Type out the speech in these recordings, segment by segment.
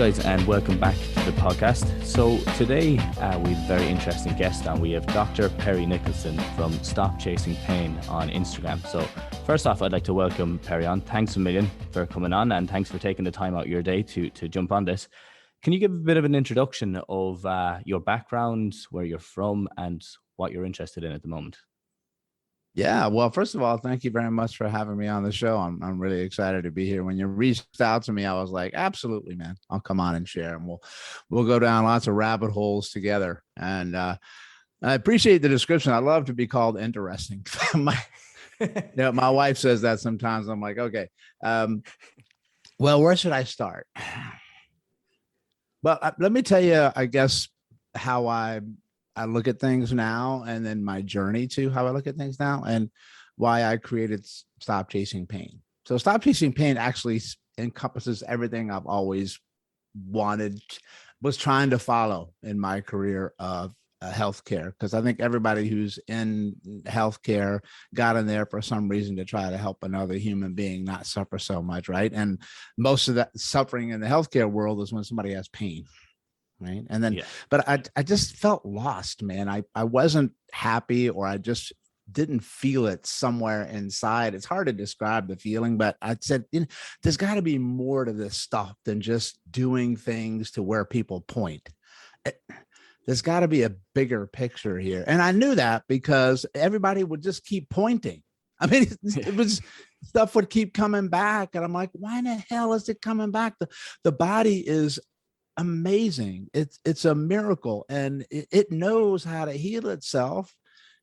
guys, and welcome back to the podcast. So today we have a very interesting guest on. We have Dr. Perry Nickelston from Stop Chasing Pain on Instagram. So first off, I'd like to welcome Perry on. Thanks a million for coming on, and thanks for taking the time out of your day to jump on this. Can you give a bit of an introduction of your background, where you're from, and what you're interested in at the moment? Yeah, well, first of all, thank you very much for having me on the show. I'm really excited to be here. When you reached out to me, I was like, absolutely, man, I'll come on and share, and we'll go down lots of rabbit holes together. And I appreciate the description. I love to be called interesting. my wife says that sometimes. I'm like, okay, well, where should I start? Well, let me tell you, I guess, how I look at things now, and then my journey to how I look at things now, and why I created Stop Chasing Pain. So Stop Chasing Pain actually encompasses everything I've always was trying to follow in my career of healthcare, because I think everybody who's in healthcare got in there for some reason to try to help another human being not suffer so much, right? And most of that suffering in the healthcare world is when somebody has pain. Right. And then, but I just felt lost, man. I wasn't happy, or I just didn't feel it somewhere inside. It's hard to describe the feeling, but I said, there's got to be more to this stuff than just doing things to where people point. There's got to be a bigger picture here. And I knew that because everybody would just keep pointing. I mean, it was stuff would keep coming back. And I'm like, why in the hell is it coming back? The body is amazing. It's a miracle, and it knows how to heal itself,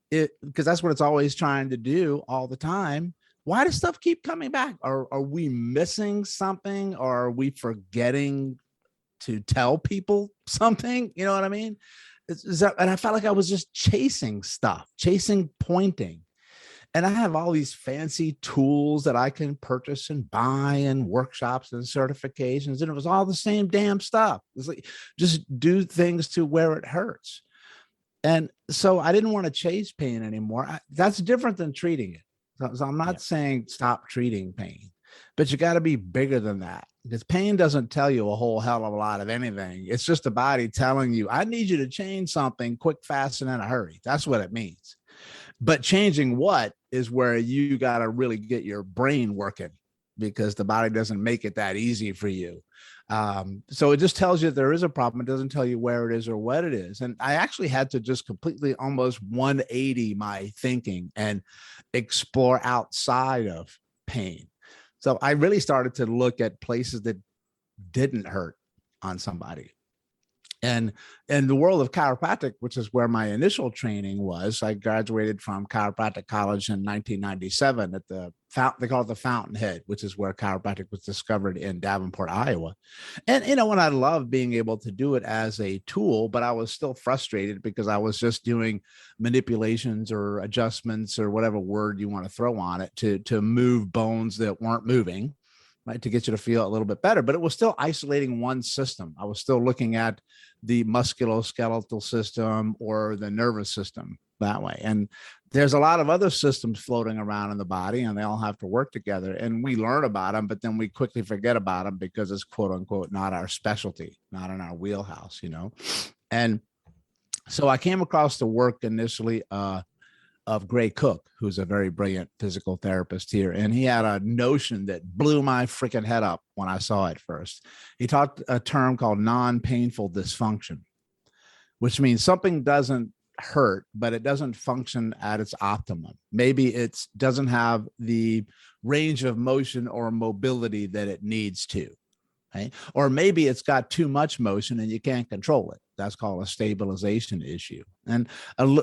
because that's what it's always trying to do all the time. Why does stuff keep coming back? Are we missing something, or are we forgetting to tell people something? You know what I mean? And I felt like I was just chasing stuff, pointing. And I have all these fancy tools that I can purchase and buy, and workshops and certifications. And it was all the same damn stuff. It's like, just do things to where it hurts. And so I didn't want to chase pain anymore. That's different than treating it. So I'm not saying stop treating pain, but you got to be bigger than that, because pain doesn't tell you a whole hell of a lot of anything. It's just the body telling you, I need you to change something quick, fast, and in a hurry. That's what it means. But changing what is where you got to really get your brain working, because the body doesn't make it that easy for you. So it just tells you there is a problem. It doesn't tell you where it is or what it is. And I actually had to just completely almost 180 my thinking and explore outside of pain. So I really started to look at places that didn't hurt on somebody. And in the world of chiropractic, which is where my initial training was, I graduated from chiropractic college in 1997 at they call it the Fountainhead, which is where chiropractic was discovered in Davenport, Iowa. And, when I loved being able to do it as a tool, but I was still frustrated because I was just doing manipulations or adjustments or whatever word you want to throw on it to move bones that weren't moving, right, to get you to feel a little bit better. But it was still isolating one system. I was still looking at the musculoskeletal system or the nervous system that way. And there's a lot of other systems floating around in the body, and they all have to work together. And we learn about them, but then we quickly forget about them because it's quote unquote not our specialty, not in our wheelhouse, And so I came across the work initially of Gray Cook, who's a very brilliant physical therapist here. And he had a notion that blew my freaking head up when I saw it first. He taught a term called non-painful dysfunction, which means something doesn't hurt, but it doesn't function at its optimum. Maybe it doesn't have the range of motion or mobility that it needs to. Right? Or maybe it's got too much motion and you can't control it. That's called a stabilization issue. And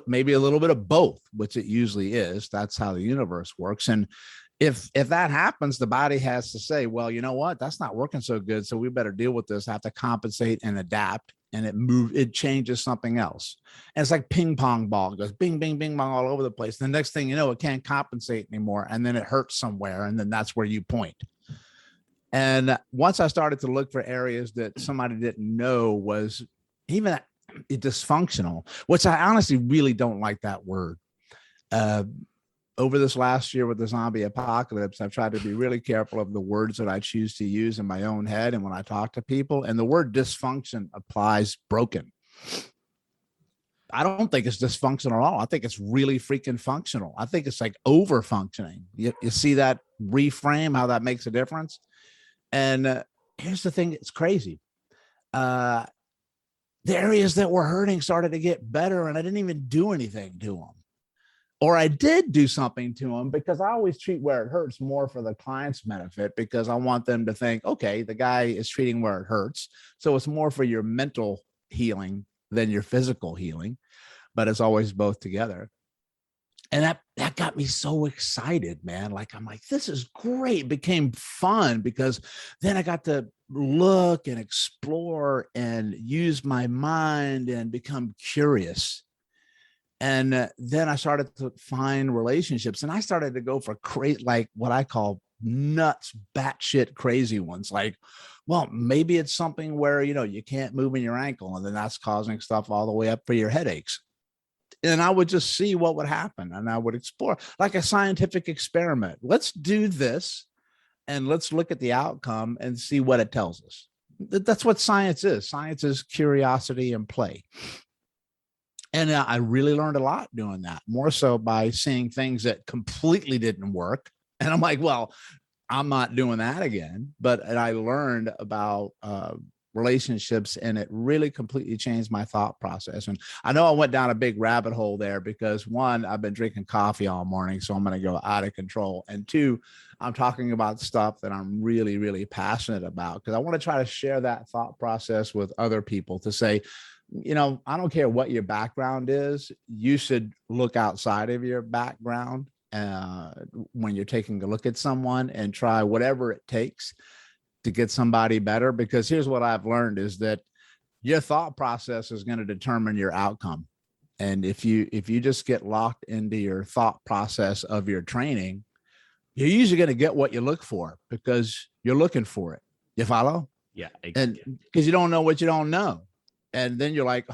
maybe a little bit of both, which it usually is. That's how the universe works. And if that happens, the body has to say, well, you know what? That's not working so good. So we better deal with this, have to compensate and adapt. And it changes something else. And it's like ping pong ball. It goes bing, bing, bing, bong all over the place. The next thing you know, it can't compensate anymore. And then it hurts somewhere. And then that's where you point. And once I started to look for areas that somebody didn't know was even dysfunctional, which I honestly really don't like that word. over this last year with the zombie apocalypse, I've tried to be really careful of the words that I choose to use in my own head and when I talk to people. And the word dysfunction applies broken. I don't think it's dysfunctional at all. I think it's really freaking functional. I think it's like over functioning. You see that reframe, how that makes a difference. And here's the thing. It's crazy. The areas that were hurting started to get better and I didn't even do anything to them. Or I did do something to them, because I always treat where it hurts more for the client's benefit, because I want them to think, okay, the guy is treating where it hurts. So it's more for your mental healing than your physical healing, but it's always both together. And that got me so excited, man. Like, I'm like, this is great. It became fun because then I got to look and explore and use my mind and become curious. And then I started to find relationships, and I started to go for like what I call nuts, batshit crazy ones. Like, well, maybe it's something where, you can't move in your ankle, and then that's causing stuff all the way up for your headaches. And I would just see what would happen, and I would explore like a scientific experiment. Let's do this and let's look at the outcome and see what it tells us. That's what science is. Science is curiosity and play. And I really learned a lot doing that, more so by seeing things that completely didn't work. And I'm like, well, I'm not doing that again. And I learned about relationships, and it really completely changed my thought process. And I know I went down a big rabbit hole there because, one, I've been drinking coffee all morning, so I'm going to go out of control. And two, I'm talking about stuff that I'm really, really passionate about, because I want to try to share that thought process with other people to say, I don't care what your background is. You should look outside of your background when you're taking a look at someone, and try whatever it takes to get somebody better. Because here's what I've learned is that your thought process is going to determine your outcome. And if you just get locked into your thought process of your training, you're usually going to get what you look for, because you're looking for it. You follow? Yeah. Exactly. And because you don't know what you don't know. And then you're like,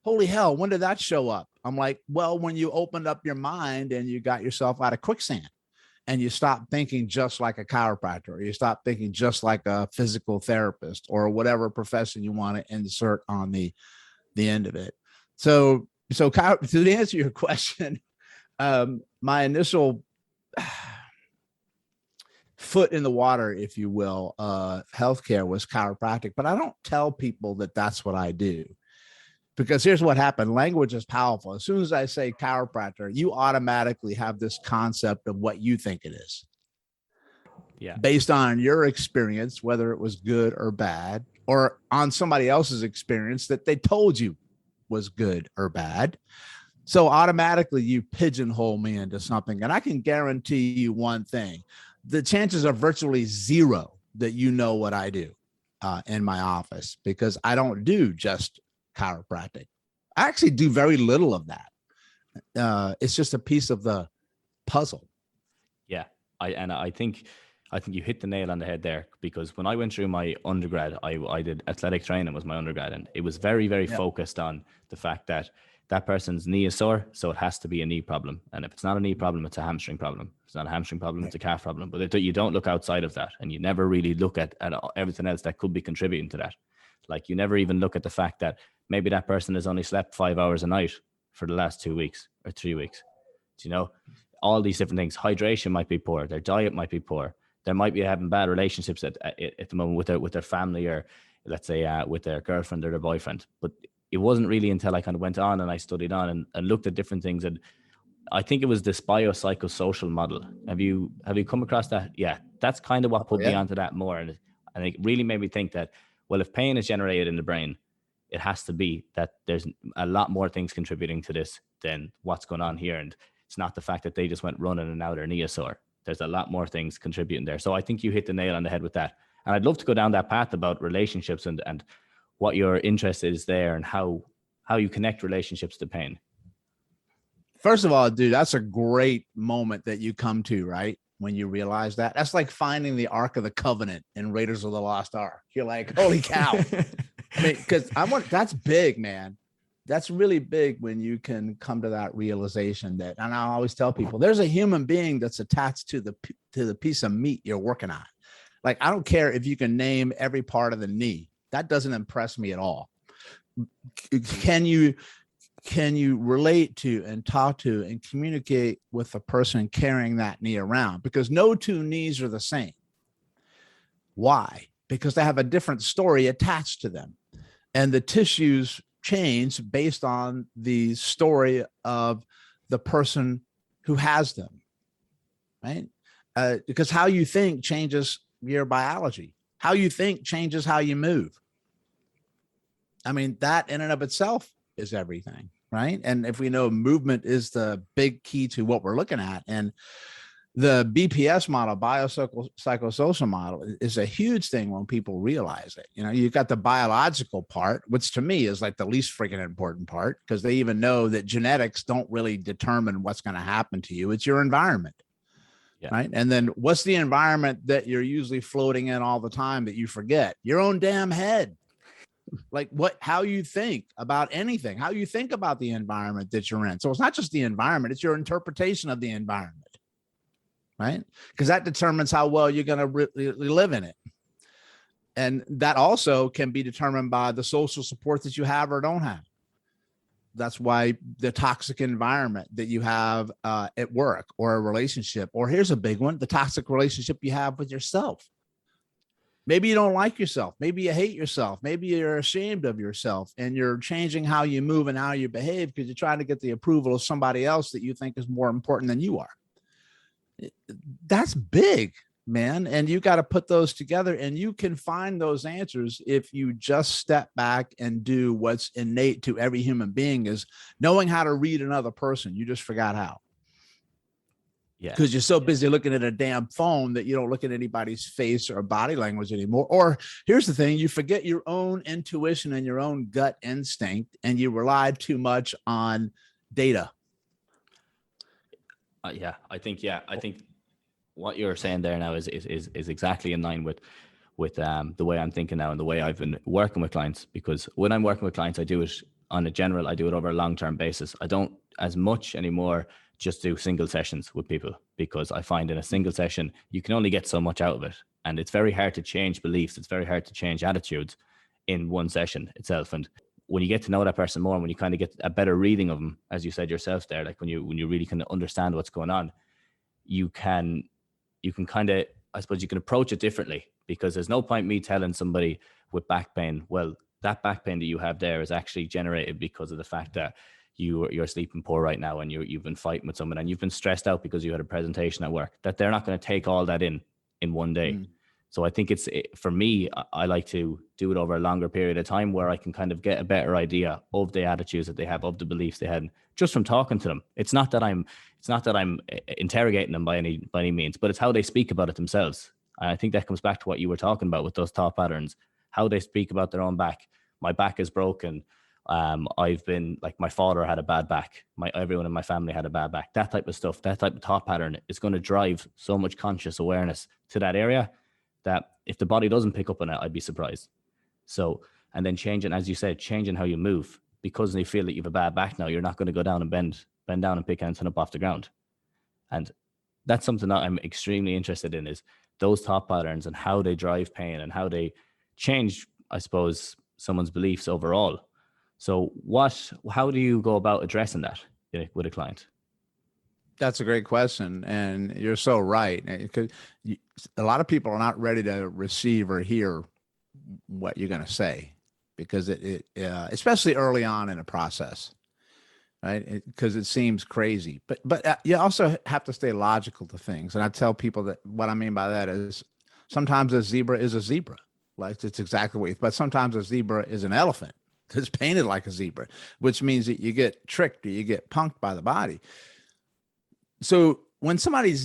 holy hell, when did that show up? I'm like, well, when you opened up your mind and you got yourself out of quicksand, and you stop thinking just like a chiropractor, or you stop thinking just like a physical therapist, or whatever profession you want to insert on the end of it. So to answer your question, my initial foot in the water, if you will, healthcare was chiropractic. But I don't tell people that that's what I do, because here's what happened. Language is powerful. As soon as I say chiropractor, you automatically have this concept of what you think it is. Yeah. Based on your experience, whether it was good or bad, or on somebody else's experience that they told you was good or bad. So automatically you pigeonhole me into something. And I can guarantee you one thing: the chances are virtually zero that you know what I do in my office, because I don't do just chiropractic. I actually do very little of that. It's just a piece of the puzzle. Yeah. I think you hit the nail on the head there, because when I went through my undergrad, I did athletic training was my undergrad, and it was very, very focused on the fact that person's knee is sore, so it has to be a knee problem. And if it's not a knee problem, it's a hamstring problem. If it's not a hamstring problem, it's a calf problem. But you don't look outside of that, and you never really look at everything else that could be contributing to that. Like, you never even look at the fact that maybe that person has only slept 5 hours a night for the last 2 weeks or 3 weeks. All these different things. Hydration might be poor. Their diet might be poor. There might be having bad relationships at the moment with their family, or let's say with their girlfriend or their boyfriend. But it wasn't really until I kind of went on and I studied on and looked at different things. And I think it was this biopsychosocial model. Have you come across that? Yeah, that's kind of what put me onto that more. And it really made me think that, well, if pain is generated in the brain, it has to be that there's a lot more things contributing to this than what's going on here. And it's not the fact that they just went running and now their knee is sore. There's a lot more things contributing there. So I think you hit the nail on the head with that. And I'd love to go down that path about relationships and what your interest is there, and how you connect relationships to pain. First of all, dude, that's a great moment that you come to, right? When you realize that's like finding the Ark of the Covenant in Raiders of the Lost Ark. You're like, holy cow. I mean, because that's big, man. that's really big when you can come to that realization that, and I always tell people, there's a human being that's attached to the piece of meat you're working on. Like, I don't care if you can name every part of the knee. That doesn't impress me at all. Can you relate to and talk to and communicate with the person carrying that knee around? Because no two knees are the same. Why? Because they have a different story attached to them. And the tissues change based on the story of the person who has them, right? Because how you think changes your biology. How you think changes how you move. I mean, that in and of itself is everything, right? And if we know movement is the big key to what we're looking at, and the BPS model, biopsychosocial model, is a huge thing when people realize it. You know, you've got the biological part, which to me is like the least freaking important part, because they even know that genetics don't really determine what's going to happen to you. It's your environment, right? And then what's the environment that you're usually floating in all the time that you forget? Your own damn head. Like how you think about anything, how you think about the environment that you're in. So it's not just the environment, it's your interpretation of the environment. Right? Because that determines how well you're going to really live in it. And that also can be determined by the social support that you have or don't have. That's why the toxic environment that you have at work or a relationship, or here's a big one, the toxic relationship you have with yourself. Maybe you don't like yourself. Maybe you hate yourself. Maybe you're ashamed of yourself, and you're changing how you move and how you behave because you're trying to get the approval of somebody else that you think is more important than you are. That's big, man. And you got to put those together, and you can find those answers if you just step back and do what's innate to every human being, is knowing how to read another person. You just forgot how. Yeah. Because you're so busy looking at a damn phone that you don't look at anybody's face or body language anymore. Or here's the thing, you forget your own intuition and your own gut instinct, and you rely too much on data. I think what you're saying there now is exactly in line with the way I'm thinking now and the way I've been working with clients. Because when I'm working with clients, I do it on a general, I do it over a long-term basis. I don't as much anymore just do single sessions with people, because I find in a single session, you can only get so much out of it. And it's very hard to change beliefs. It's very hard to change attitudes in one session itself. And when you get to know that person more, and when you kind of get a better reading of them, as you said yourself there, like when you really kind of understand what's going on, you can kind of, I suppose you can approach it differently, because there's no point me telling somebody with back pain, well, that back pain that you have there is actually generated because of the fact that you're sleeping poor right now, and you've been fighting with someone, and you've been stressed out because you had a presentation at work, that they're not going to take all that in one day. So I think for me, I like to do it over a longer period of time, where I can kind of get a better idea of the attitudes that they have, of the beliefs they had, just from talking to them. It's not that I'm interrogating them by any means, but it's how they speak about it themselves. And I think that comes back to what you were talking about with those thought patterns, how they speak about their own back. My back is broken. I've been like, my father had a bad back. Everyone in my family had a bad back. That type of stuff, that type of thought pattern is going to drive so much conscious awareness to that area, that if the body doesn't pick up on it, I'd be surprised. So, and then changing, as you said, changing how you move, because they feel that you have a bad back now, you're not going to go down and bend down and pick anything up off the ground. And that's something that I'm extremely interested in, is those thought patterns and how they drive pain and how they change, I suppose, someone's beliefs overall. So how do you go about addressing that with a client? That's a great question. And you're so right. A lot of people are not ready to receive or hear what you're going to say, because especially early on in a process, right? Because it seems crazy, but you also have to stay logical to things. And I tell people that what I mean by that is, sometimes a zebra is a zebra. Like, it's exactly what but sometimes a zebra is an elephant that's painted like a zebra, which means that you get tricked or you get punked by the body. So when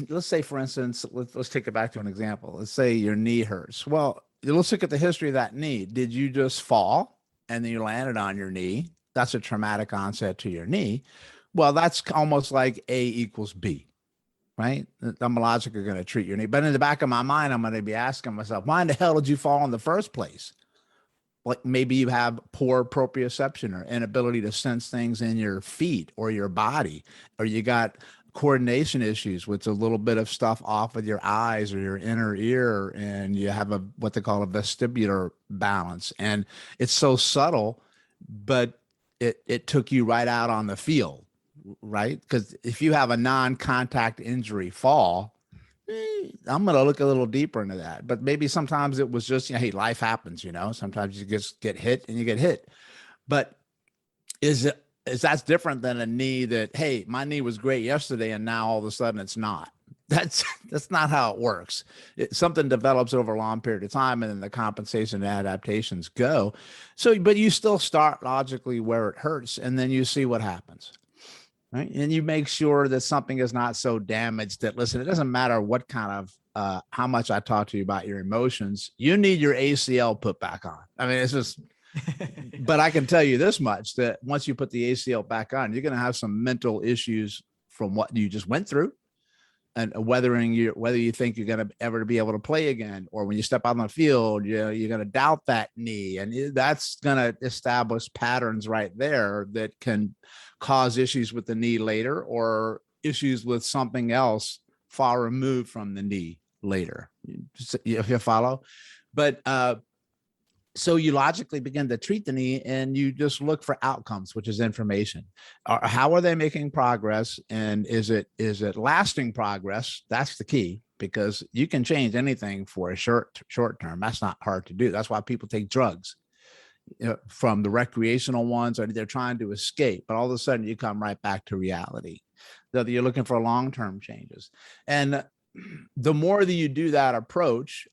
let's say, for instance, let's take it back to an example. Let's say your knee hurts. Well, let's look at the history of that knee. Did you just fall and then you landed on your knee? That's a traumatic onset to your knee. Well, that's almost like A equals B, right? I'm logically going to treat your knee. But in the back of my mind, I'm going to be asking myself, why in the hell did you fall in the first place? like maybe you have poor proprioception or inability to sense things in your feet or your body, or you got coordination issues with a little bit of stuff off with your eyes or your inner ear, and you have what they call a vestibular balance. And it's so subtle, but it took you right out on the field, right? Because if you have a non-contact injury fall, I'm going to look a little deeper into that. But maybe sometimes it was just, hey, life happens, sometimes you just get hit and you get hit. But is that's different than a knee that, hey, my knee was great yesterday and now all of a sudden it's not. That's not how it works. Something develops over a long period of time, and then the compensation and adaptations go. So, but you still start logically where it hurts, and then you see what happens. Right. And you make sure that something is not so damaged that, listen, it doesn't matter what kind of, how much I talk to you about your emotions, you need your ACL put back on. I mean, it's just, but I can tell you this much, that once you put the ACL back on, you're going to have some mental issues from what you just went through, and whether you think you're going to ever be able to play again, or when you step out on the field, you're going to doubt that knee. And that's going to establish patterns right there that can cause issues with the knee later, or issues with something else far removed from the knee later, if you follow. But so you logically begin to treat the knee, and you just look for outcomes, which is information. How are they making progress? And is it lasting progress? That's the key, because you can change anything for a short term. That's not hard to do. That's why people take drugs, from the recreational ones, or they're trying to escape, but all of a sudden you come right back to reality. So you're looking for long-term changes. And the more that you do that approach,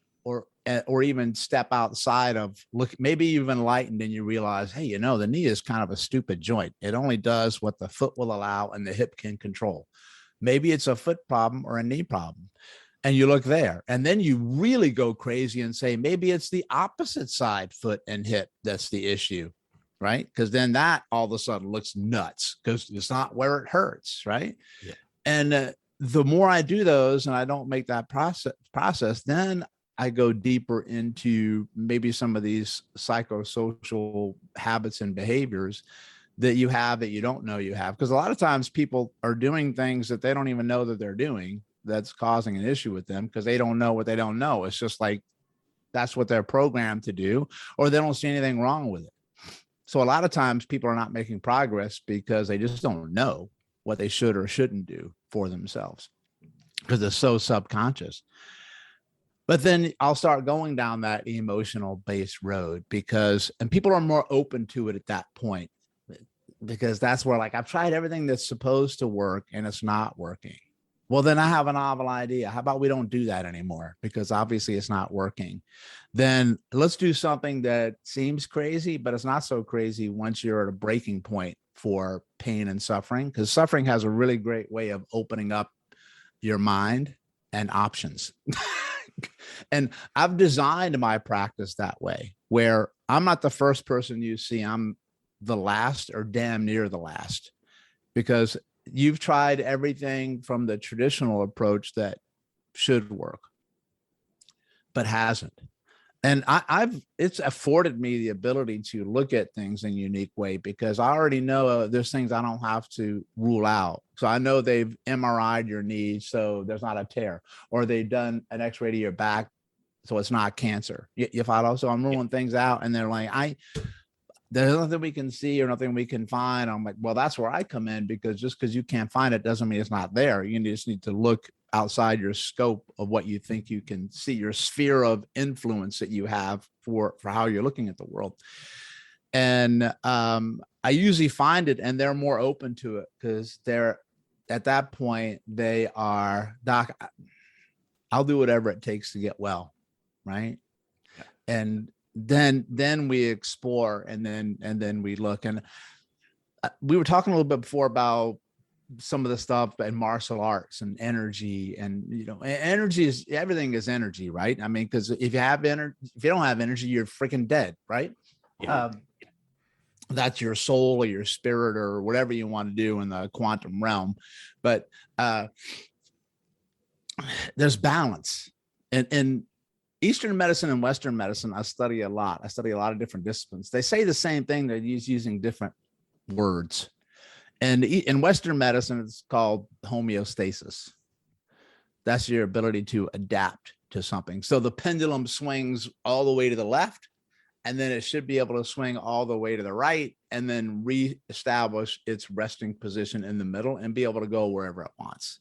or even step outside of, look, maybe you've enlightened and you realize, hey, the knee is kind of a stupid joint. It only does what the foot will allow and the hip can control. Maybe it's a foot problem or a knee problem. And you look there, and then you really go crazy and say, maybe it's the opposite side, foot and hip, that's the issue, right? Because then that all of a sudden looks nuts, because it's not where it hurts, right? Yeah. And the more I do those, and I don't make that process, then I go deeper into maybe some of these psychosocial habits and behaviors that you have that you don't know you have. Because a lot of times people are doing things that they don't even know that they're doing, that's causing an issue with them, because they don't know what they don't know. It's just like, that's what they're programmed to do, or they don't see anything wrong with it. So a lot of times people are not making progress because they just don't know what they should or shouldn't do for themselves, because it's so subconscious. But then I'll start going down that emotional based road, and people are more open to it at that point, because that's where, like, I've tried everything that's supposed to work and it's not working. Well, then I have a novel idea. How about we don't do that anymore, because obviously it's not working. Then let's do something that seems crazy, but it's not so crazy once you're at a breaking point for pain and suffering, because suffering has a really great way of opening up your mind and options. And I've designed my practice that way, where I'm not the first person you see. I'm the last, or damn near the last, because you've tried everything from the traditional approach that should work, but hasn't. And it's afforded me the ability to look at things in a unique way, because I already know there's things I don't have to rule out. So I know they've MRI'd your knee, so there's not a tear, or they've done an x-ray to your back, so it's not cancer. You follow? So I'm ruling things out, and they're like, there's nothing we can see or nothing we can find. I'm like, well, that's where I come in, because just because you can't find it doesn't mean it's not there. You just need to look outside your scope of what you think you can see, your sphere of influence that you have for how you're looking at the world. And I usually find it, and they're more open to it, because they're at that point, they are, doc, I'll do whatever it takes to get well. Right. Yeah. And then we explore, and then we look. And we were talking a little bit before about some of the stuff in martial arts and energy, and energy is, everything is energy, right? I mean, because if you don't have energy, you're freaking dead, right? Yeah. That's your soul or your spirit or whatever you want to do in the quantum realm. But there's balance, and Eastern medicine and Western medicine, I study a lot. I study a lot of different disciplines. They say the same thing. They're using different words. And in Western medicine, it's called homeostasis. That's your ability to adapt to something. So the pendulum swings all the way to the left, and then it should be able to swing all the way to the right, and then reestablish its resting position in the middle and be able to go wherever it wants.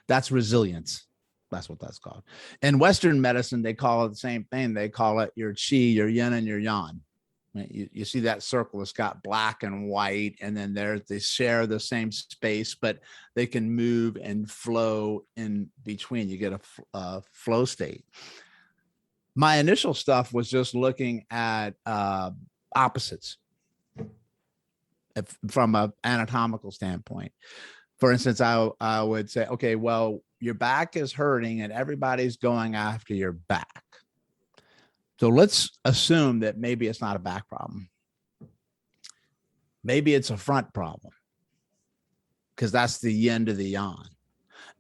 That's resilience. That's what that's called. In Western medicine, they call it the same thing. They call it your chi, your yin, and your yang. You see that circle, it's got black and white, and then they share the same space, but they can move and flow in between. You get a flow state. My initial stuff was just looking at opposites from an anatomical standpoint. For instance, I would say, okay, well, your back is hurting and everybody's going after your back. So let's assume that maybe it's not a back problem. Maybe it's a front problem, because that's the yin to the yang.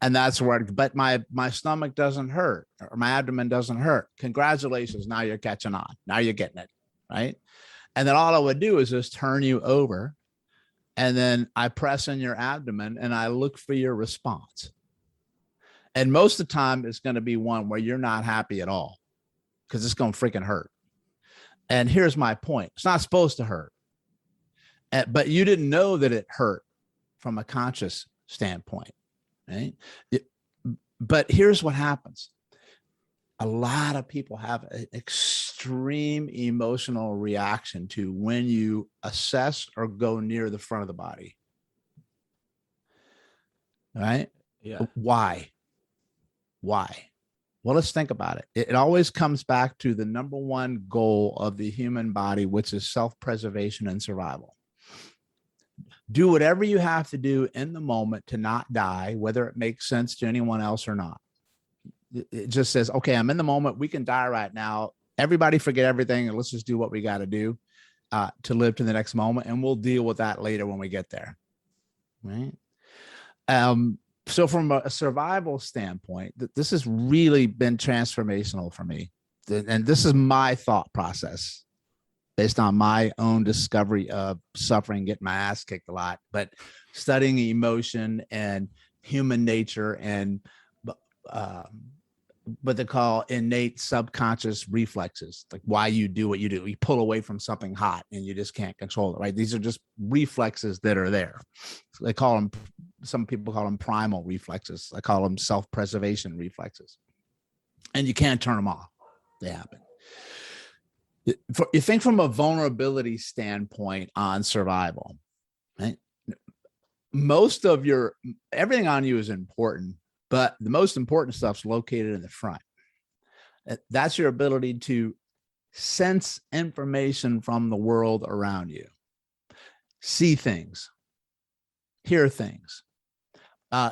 And that's where, but my stomach doesn't hurt, or my abdomen doesn't hurt. Congratulations. Now you're catching on. Now you're getting it. Right. And then all I would do is just turn you over. And then I press in your abdomen and I look for your response. And most of the time it's going to be one where you're not happy at all, because it's going to freaking hurt. And here's my point. It's not supposed to hurt. But you didn't know that it hurt from a conscious standpoint. Right? But here's what happens. A lot of people have an extreme emotional reaction to when you assess or go near the front of the body. Right? Yeah. Why? Well, let's think about it. It always comes back to the number one goal of the human body, which is self-preservation and survival. Do whatever you have to do in the moment to not die, whether it makes sense to anyone else or not. It just says, okay, I'm in the moment. We can die right now. Everybody forget everything, and let's just do what we got to do to live to the next moment. And we'll deal with that later when we get there. Right. So from a survival standpoint, this has really been transformational for me. And this is my thought process based on my own discovery of suffering, getting my ass kicked a lot, but studying emotion and human nature and what they call innate subconscious reflexes, like why you do what you do. You pull away from something hot and you just can't control it, right? These are just reflexes that are there. So they call them, some people call them primal reflexes. I call them self-preservation reflexes. And you can't turn them off. They happen. You think from a vulnerability standpoint on survival, right? Most of everything on you is important, but the most important stuff's located in the front. That's your ability to sense information from the world around you, see things, hear things,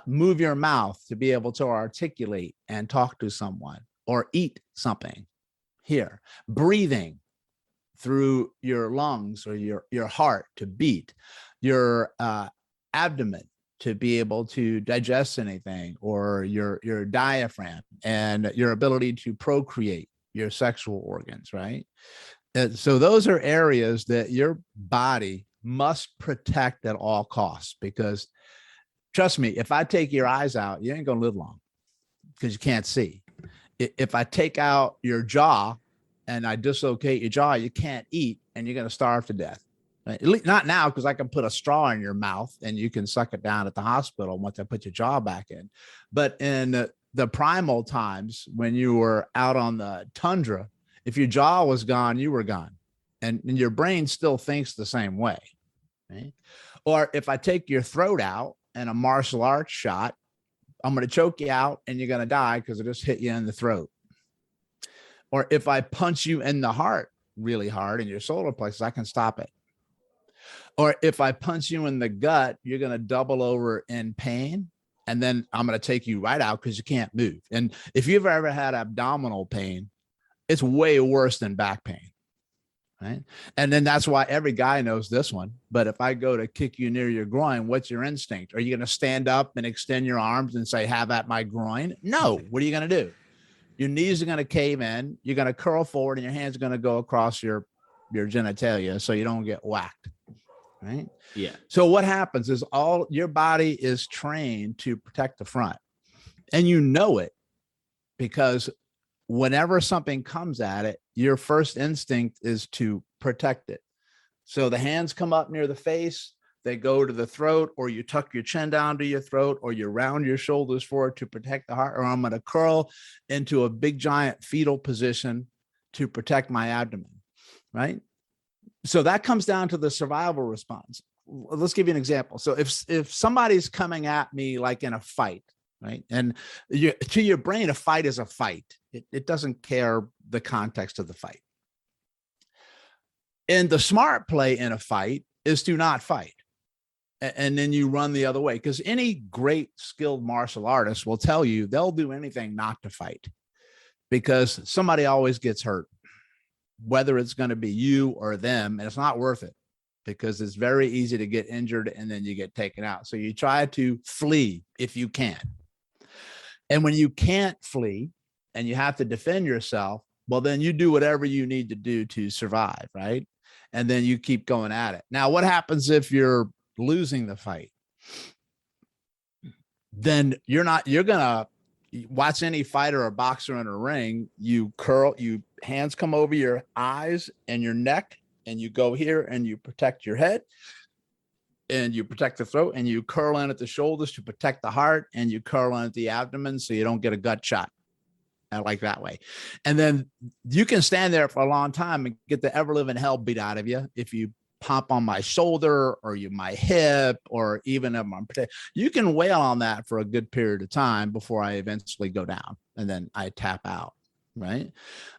move your mouth to be able to articulate and talk to someone or eat something. Here, breathing through your lungs or your heart to beat, your abdomen to be able to digest anything, or your diaphragm and your ability to procreate, your sexual organs, right? So those are areas that your body must protect at all costs, because trust me, if I take your eyes out, you ain't gonna live long because you can't see. If I take out your jaw and I dislocate your jaw, you can't eat and you're going to starve to death. Right? At least not now, because I can put a straw in your mouth and you can suck it down at the hospital once I put your jaw back in. But in the primal times, when you were out on the tundra, if your jaw was gone, you were gone. And your brain still thinks the same way. Right? Or if I take your throat out in a martial arts shot, I'm going to choke you out and you're going to die because it just hit you in the throat. Or if I punch you in the heart really hard in your solar plexus, I can stop it. Or if I punch you in the gut, you're going to double over in pain. And then I'm going to take you right out because you can't move. And if you've ever had abdominal pain, it's way worse than back pain. Right. And then that's why every guy knows this one. But if I go to kick you near your groin, what's your instinct? Are you going to stand up and extend your arms and say, have at my groin? No. What are you going to do? Your knees are going to cave in. You're going to curl forward, and your hands are going to go across your genitalia so you don't get whacked. Right? Yeah. So what happens is all your body is trained to protect the front, and you know it because whenever something comes at it, your first instinct is to protect it. So the hands come up near the face, they go to the throat, or you tuck your chin down to your throat, or you round your shoulders forward to protect the heart, or I'm going to curl into a big giant fetal position to protect my abdomen, right? So that comes down to the survival response. Let's give you an example. So if somebody's coming at me like in a fight, right? And to your brain, a fight is a fight. It doesn't care the context of the fight. And the smart play in a fight is to not fight. And then you run the other way, because any great skilled martial artist will tell you they'll do anything not to fight, because somebody always gets hurt, whether it's going to be you or them. And it's not worth it, because it's very easy to get injured and then you get taken out. So you try to flee if you can. And when you can't flee and you have to defend yourself, well, then you do whatever you need to do to survive, right? And then you keep going at it. Now, what happens if you're losing the fight? Then you're going to watch any fighter or boxer in a ring. You curl, hands come over your eyes and your neck, and you go here and you protect your head, and you protect the throat, and you curl in at the shoulders to protect the heart, and you curl in at the abdomen so you don't get a gut shot. I like that way. And then you can stand there for a long time and get the ever living hell beat out of you if you pump on my shoulder or my hip, or even if you can wail on that for a good period of time before I eventually go down and then I tap out. Right.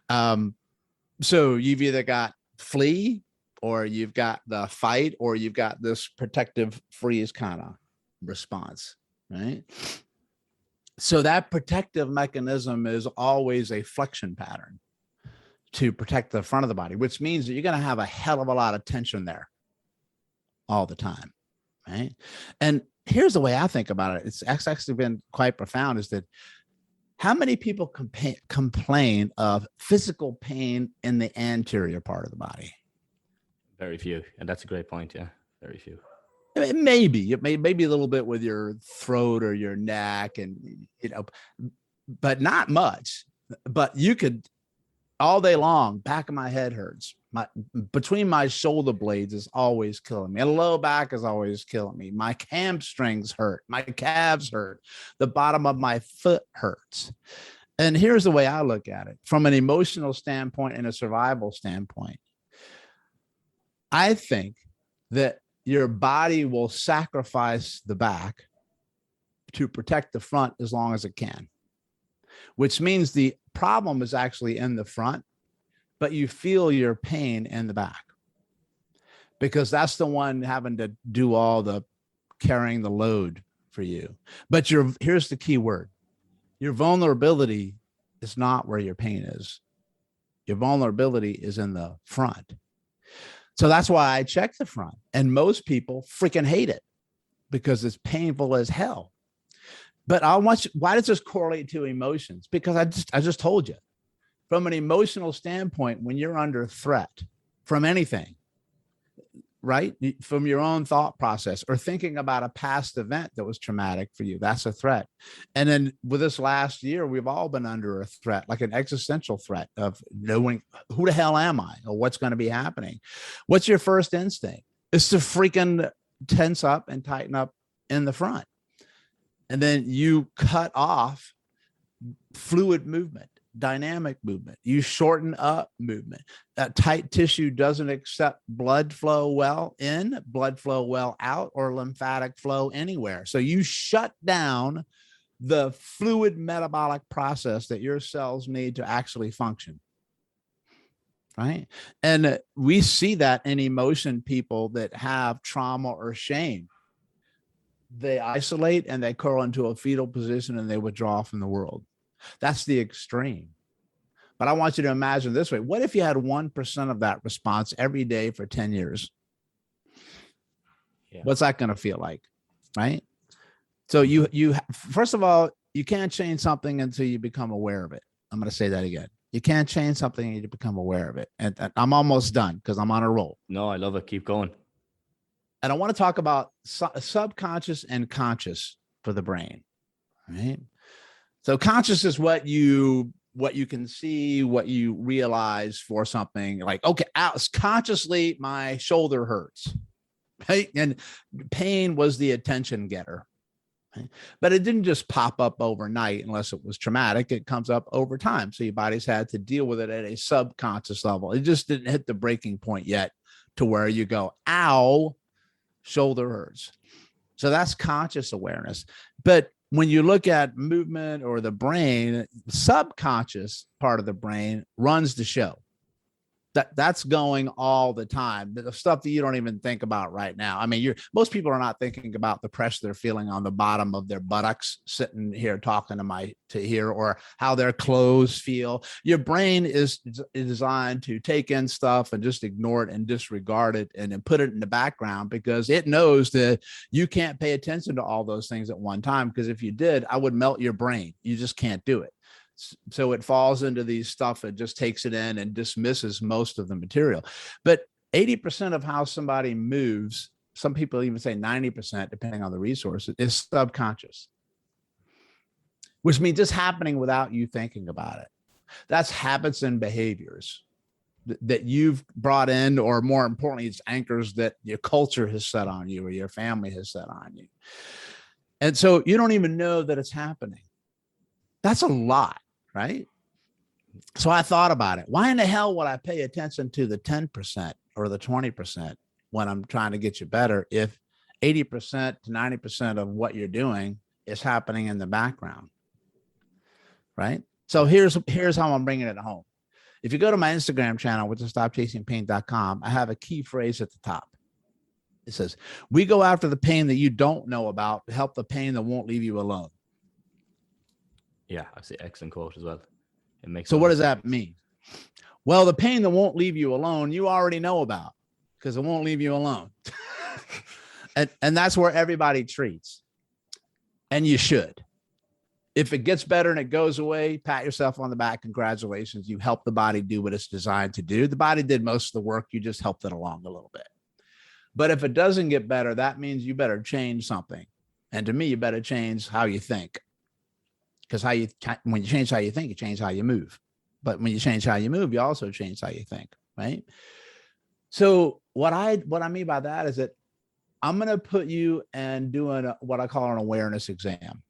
So you've either got flee, or you've got the fight, or you've got this protective freeze kind of response. Right. So that protective mechanism is always a flexion pattern to protect the front of the body, which means that you're going to have a hell of a lot of tension there all the time, right? And here's the way I think about it. It's actually been quite profound, is that how many people complain of physical pain in the anterior part of the body? Very few. And that's a great point. Yeah. Very few. It may be a little bit with your throat or your neck, and, but not much. But you could, all day long, back of my head hurts. Between my shoulder blades is always killing me. The low back is always killing me. My hamstrings hurt. My calves hurt. The bottom of my foot hurts. And here's the way I look at it from an emotional standpoint and a survival standpoint. I think that your body will sacrifice the back to protect the front as long as it can, which means the problem is actually in the front, but you feel your pain in the back because that's the one having to do all the carrying the load for you. But here's the key word. Your vulnerability is not where your pain is. Your vulnerability is in the front. So that's why I check the front, and most people freaking hate it because it's painful as hell. But why does this correlate to emotions? Because I just told you, from an emotional standpoint, when you're under threat from anything, right? From your own thought process or thinking about a past event that was traumatic for you, that's a threat. And then with this last year, we've all been under a threat, like an existential threat of knowing who the hell am I or what's going to be happening. What's your first instinct? It's to freaking tense up and tighten up in the front. And then you cut off fluid movement, dynamic movement. You shorten up movement. That tight tissue doesn't accept blood flow well in, blood flow well out, or lymphatic flow anywhere. So you shut down the fluid metabolic process that your cells need to actually function. Right. And we see that in emotion people that have trauma or shame. They isolate and they curl into a fetal position and they withdraw from the world. That's the extreme. But I want you to imagine this way. What if you had 1% of that response every day for 10 years? Yeah. What's that going to feel like? Right. So you first of all, you can't change something until you become aware of it. I'm going to say that again. You can't change something, you need to become aware of it. And I'm almost done because I'm on a roll. No, I love it. Keep going. And I want to talk about subconscious and conscious for the brain, right? So conscious is what you can see, what you realize for something like, okay, consciously my shoulder hurts, right? And pain was the attention getter. Right? But it didn't just pop up overnight unless it was traumatic. It comes up over time. So your body's had to deal with it at a subconscious level. It just didn't hit the breaking point yet to where you go, ow, shoulder hurts. So that's conscious awareness. But when you look at movement or the brain, the subconscious part of the brain runs the show. That's going all the time. The stuff that you don't even think about right now. I mean, most people are not thinking about the pressure they're feeling on the bottom of their buttocks sitting here talking to here, or how their clothes feel. Your brain is designed to take in stuff and just ignore it and disregard it and then put it in the background, because it knows that you can't pay attention to all those things at one time. Because if you did, I would melt your brain. You just can't do it. So it falls into these stuff and just takes it in and dismisses most of the material. But 80% of how somebody moves, some people even say 90%, depending on the resources, is subconscious, which means it's happening without you thinking about it. That's habits and behaviors that you've brought in, or more importantly, it's anchors that your culture has set on you or your family has set on you. And so you don't even know that it's happening. That's a lot. Right? So I thought about it. Why in the hell would I pay attention to the 10% or the 20% when I'm trying to get you better if 80% to 90% of what you're doing is happening in the background? Right? So here's how I'm bringing it home. If you go to my Instagram channel, which is stopchasingpain.com, I have a key phrase at the top. It says, "We go after the pain that you don't know about to help the pain that won't leave you alone." Yeah, I see. Excellent quote as well. It makes. So what does that mean? Well, the pain that won't leave you alone, you already know about, because it won't leave you alone. and that's where everybody treats. And you should. If it gets better and it goes away, pat yourself on the back. Congratulations. You helped the body do what it's designed to do. The body did most of the work. You just helped it along a little bit. But if it doesn't get better, that means you better change something. And to me, you better change how you think. Because when you change how you think, you change how you move. But when you change how you move, you also change how you think, right? So what I mean by that is that I'm going to put you and doing what I call an awareness exam,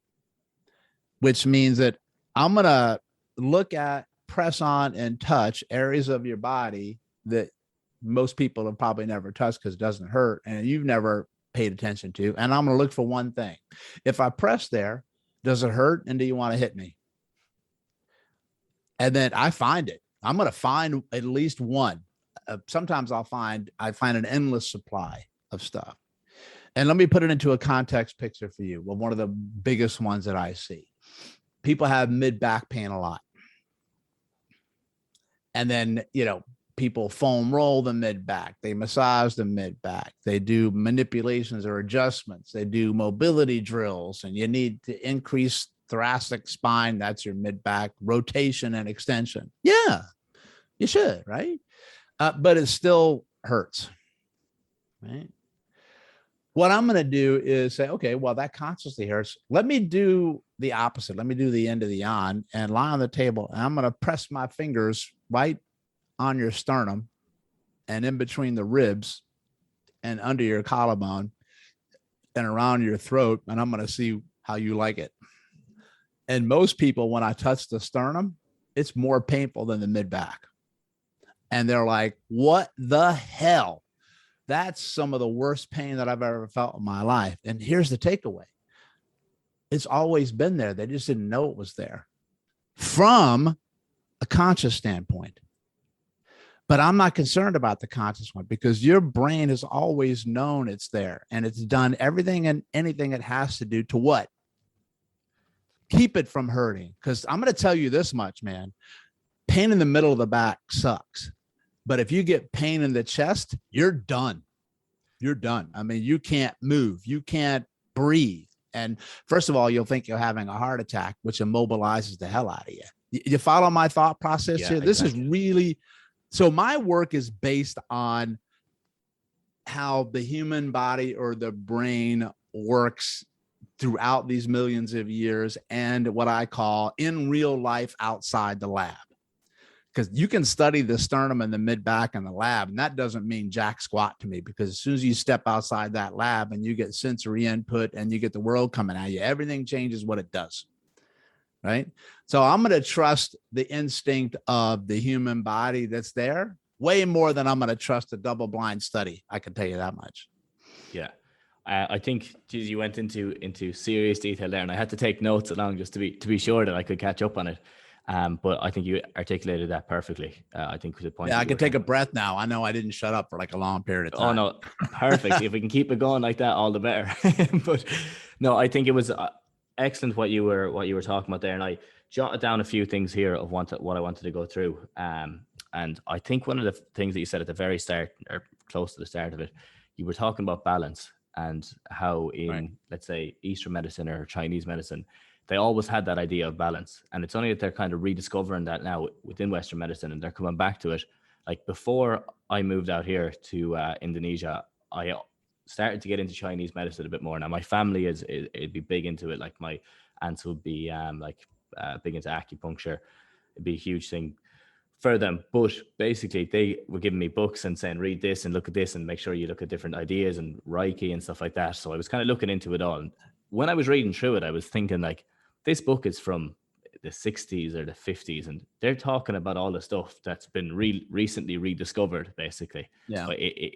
which means that I'm going to look at, press on, and touch areas of your body that most people have probably never touched because it doesn't hurt and you've never paid attention to. And I'm going to look for one thing. If I press there, does it hurt? And do you want to hit me? And then I find it. I'm going to find at least one. Sometimes I find an endless supply of stuff. And let me put it into a context picture for you. Well, one of the biggest ones that I see. People have mid-back pain a lot. And then, people foam roll the mid-back. They massage the mid-back. They do manipulations or adjustments. They do mobility drills, and you need to increase thoracic spine. That's your mid-back rotation and extension. Yeah, you should, right? But it still hurts, right? What I'm going to do is say, okay, well, that consciously hurts. Let me do the opposite. Let me do the end of the yawn and lie on the table. And I'm going to press my fingers right on your sternum and in between the ribs and under your collarbone and around your throat. And I'm going to see how you like it. And most people, when I touch the sternum, it's more painful than the mid-back. And they're like, what the hell? That's some of the worst pain that I've ever felt in my life. And here's the takeaway. It's always been there. They just didn't know it was there from a conscious standpoint. But I'm not concerned about the conscious one, because your brain has always known it's there, and it's done everything and anything it has to do to what? Keep it from hurting. Because I'm going to tell you this much, man. Pain in the middle of the back sucks. But if you get pain in the chest, you're done. You're done. I mean, you can't move. You can't breathe. And first of all, you'll think you're having a heart attack, which immobilizes the hell out of you. You follow my thought process here? This exactly. is really, so my work is based on how the human body or the brain works throughout these millions of years, and what I call in real life outside the lab. Because you can study the sternum and the mid back in the lab, and that doesn't mean jack squat to me, because as soon as you step outside that lab and you get sensory input and you get the world coming at you, everything changes what it does. Right. So I'm going to trust the instinct of the human body that's there way more than I'm going to trust a double blind study. I can tell you that much. Yeah. I think, geez, you went into serious detail there, and I had to take notes along just to be sure that I could catch up on it. But I think you articulated that perfectly. I think the point. Yeah, I can take a breath now. I know I didn't shut up for like a long period of time. Oh no, perfect. If we can keep it going like that, all the better. But no, I think it was excellent what you were talking about there, and I jotted down a few things here of what I wanted to go through. And I think one of the things that you said at the very start, or close to the start of it, you were talking about balance, and how in, let's say, Eastern medicine or Chinese medicine, they always had that idea of balance. And it's only that they're kind of rediscovering that now within Western medicine, and they're coming back to it. Like before I moved out here to Indonesia, I started to get into Chinese medicine a bit more. Now my family it'd be big into it. Like my aunts would be big into acupuncture. It'd be a huge thing for them. But basically they were giving me books and saying, read this and look at this and make sure you look at different ideas and Reiki and stuff like that. So I was kind of looking into it all. And when I was reading through it, I was thinking, like, this book is from the 60s or the 50s, and they're talking about all the stuff that's been recently rediscovered, basically. Yeah.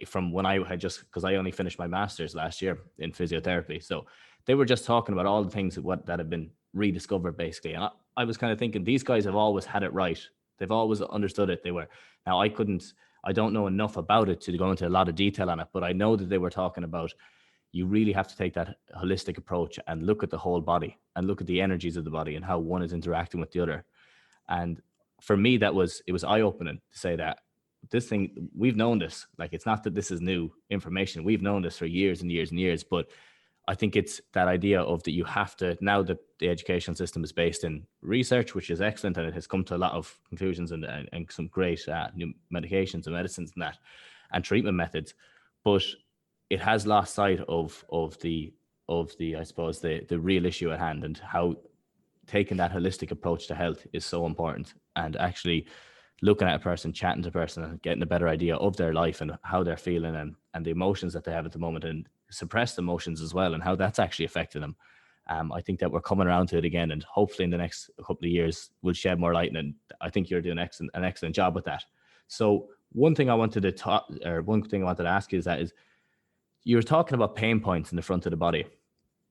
From when I had because I only finished my master's last year in physiotherapy. So they were just talking about all the things that have been rediscovered, basically. And I was kind of thinking, these guys have always had it right. They've always understood it. Now I don't know enough about it to go into a lot of detail on it, but I know that they were talking about, you really have to take that holistic approach and look at the whole body and look at the energies of the body and how one is interacting with the other. And for me, it was eye-opening to say that this thing, we've known this. Like, it's not that this is new information. We've known this for years and years and years, but I think it's that idea of that you have to, now that the educational system is based in research, which is excellent, and it has come to a lot of conclusions and some great new medications and medicines and that, and treatment methods, but it has lost sight of the I suppose the real issue at hand, and how taking that holistic approach to health is so important, and actually looking at a person, chatting to a person, and getting a better idea of their life and how they're feeling and the emotions that they have at the moment, and suppressed emotions as well, and how that's actually affecting them. I think that we're coming around to it again, and hopefully in the next couple of years we'll shed more light, and I think you're doing an excellent job with that. So one thing I wanted to ask you is you were talking about pain points in the front of the body.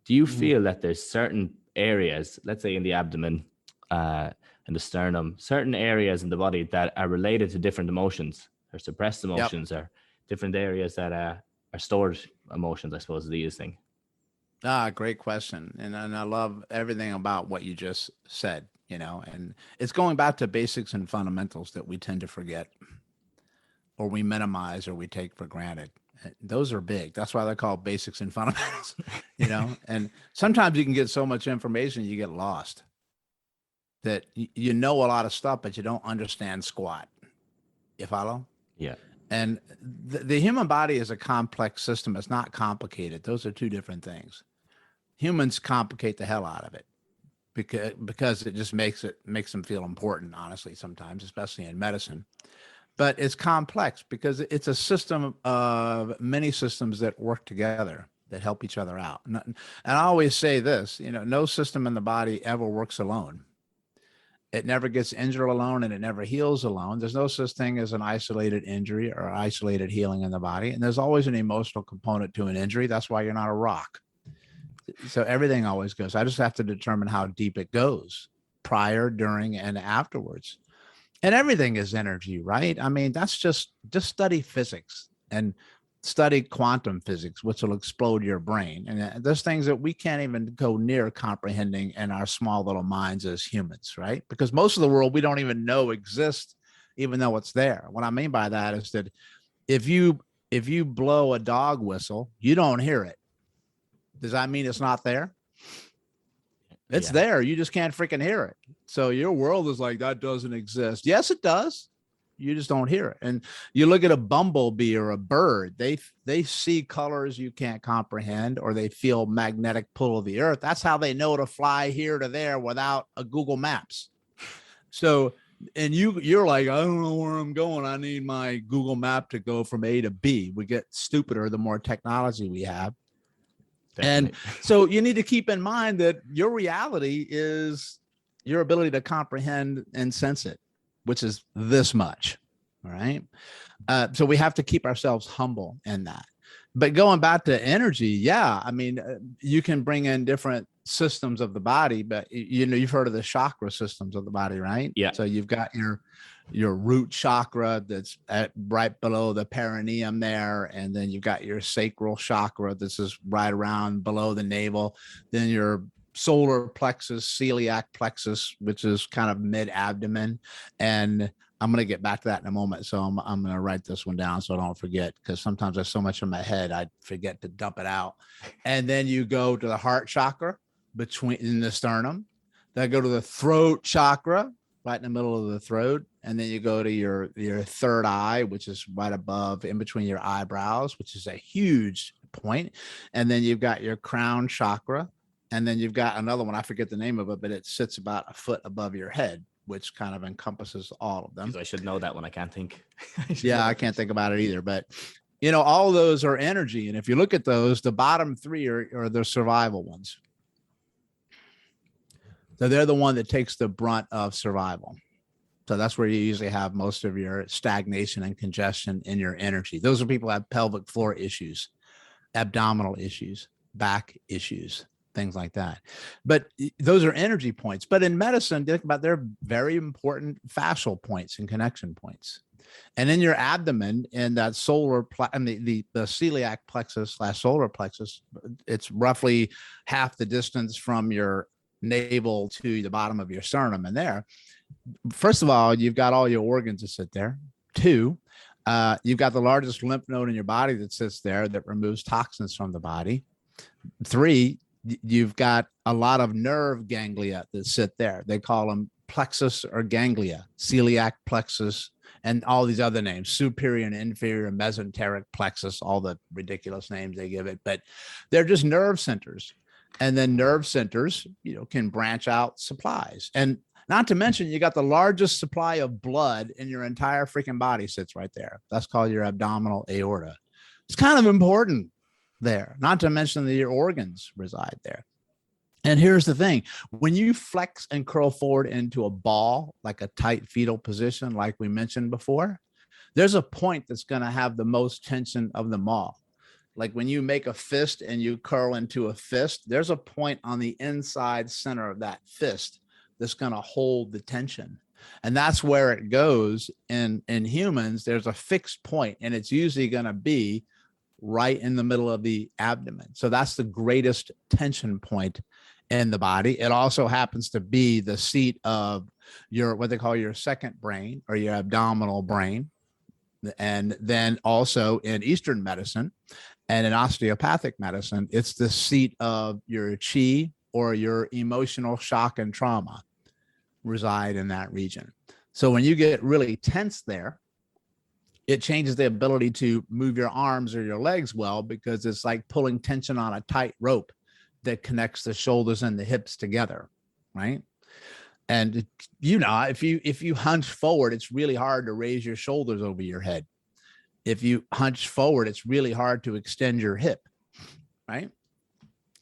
Do you feel that there's certain areas, let's say in the abdomen, in the sternum, certain areas in the body that are related to different emotions or suppressed emotions, or different areas that are stored emotions, I suppose, is the easiest thing? Great question. And I love everything about what you just said, and it's going back to basics and fundamentals that we tend to forget, or we minimize, or we take for granted. Those are big. That's why they're called basics and fundamentals, and sometimes you can get so much information, you get lost, that you know a lot of stuff, but you don't understand squat. You follow? Yeah. And the human body is a complex system. It's not complicated. Those are two different things. Humans complicate the hell out of it because it just makes them feel important, honestly, sometimes, especially in medicine. But it's complex because it's a system of many systems that work together, that help each other out. And I always say this, no system in the body ever works alone. It never gets injured alone, and it never heals alone. There's no such thing as an isolated injury or isolated healing in the body. And there's always an emotional component to an injury. That's why you're not a rock. So everything always goes. I just have to determine how deep it goes, prior, during, and afterwards. And everything is energy, right? I mean, that's just study physics and study quantum physics, which will explode your brain. And there's things that we can't even go near comprehending in our small little minds as humans, right? Because most of the world we don't even know exists, even though it's there. What I mean by that is that if you blow a dog whistle, you don't hear it. Does that mean it's not there? It's there. You just can't freaking hear it. So your world is like, that doesn't exist. Yes, it does. You just don't hear it. And you look at a bumblebee or a bird, they see colors you can't comprehend, or they feel magnetic pull of the earth. That's how they know to fly here to there without a Google Maps. So, and you're like, I don't know where I'm going. I need my Google Map to go from A to B. We get stupider the more technology we have. Definitely. And so you need to keep in mind that your reality is your ability to comprehend and sense it, which is this much. All right. So we have to keep ourselves humble in that. But going back to energy, yeah, I mean, you can bring in different systems of the body, but you've heard of the chakra systems of the body, right? Yeah. So you've got your root chakra that's right below the perineum there, and then you've got your sacral chakra. This is right around below the navel. Then your solar plexus, celiac plexus, which is kind of mid-abdomen. And I'm going to get back to that in a moment. So I'm going to write this one down so I don't forget, because sometimes there's so much in my head, I forget to dump it out. And then you go to the heart chakra in the sternum. Then go to the throat chakra right in the middle of the throat. And then you go to your third eye, which is right above in between your eyebrows, which is a huge point. And then you've got your crown chakra. And then you've got another one, I forget the name of it, but it sits about a foot above your head, which kind of encompasses all of them. I should know that one. I can't think. I can't think about it either. But, all of those are energy. And if you look at those, the bottom three are the survival ones. So they're the one that takes the brunt of survival. So that's where you usually have most of your stagnation and congestion in your energy. Those are people who have pelvic floor issues, abdominal issues, back issues, things like that. But those are energy points. But in medicine, think about, they're very important fascial points and connection points. And in your abdomen, in that the celiac plexus / solar plexus, it's roughly half the distance from your navel to the bottom of your sternum. And there, first of all, you've got all your organs that sit there. 2, you've got the largest lymph node in your body that sits there that removes toxins from the body. 3, you've got a lot of nerve ganglia that sit there. They call them plexus or ganglia, celiac plexus, and all these other names, superior and inferior mesenteric plexus, all the ridiculous names they give it, but they're just nerve centers. And then nerve centers, can branch out supplies. And not to mention, you got the largest supply of blood in your entire freaking body sits right there. That's called your abdominal aorta. It's kind of important there, not to mention that your organs reside there. And here's the thing. When you flex and curl forward into a ball, like a tight fetal position, like we mentioned before, there's a point that's going to have the most tension of them all. Like when you make a fist and you curl into a fist, there's a point on the inside center of that fist that's going to hold the tension. And that's where it goes in humans. There's a fixed point, and it's usually going to be right in the middle of the abdomen. So that's the greatest tension point in the body. It also happens to be the seat of what they call your second brain, or your abdominal brain. And then also in Eastern medicine and in osteopathic medicine, it's the seat of your chi, or your emotional shock and trauma reside in that region. So when you get really tense there, it changes the ability to move your arms or your legs well, because it's like pulling tension on a tight rope that connects the shoulders and the hips together, right? And if you hunch forward, it's really hard to raise your shoulders over your head. If you hunch forward, it's really hard to extend your hip, right?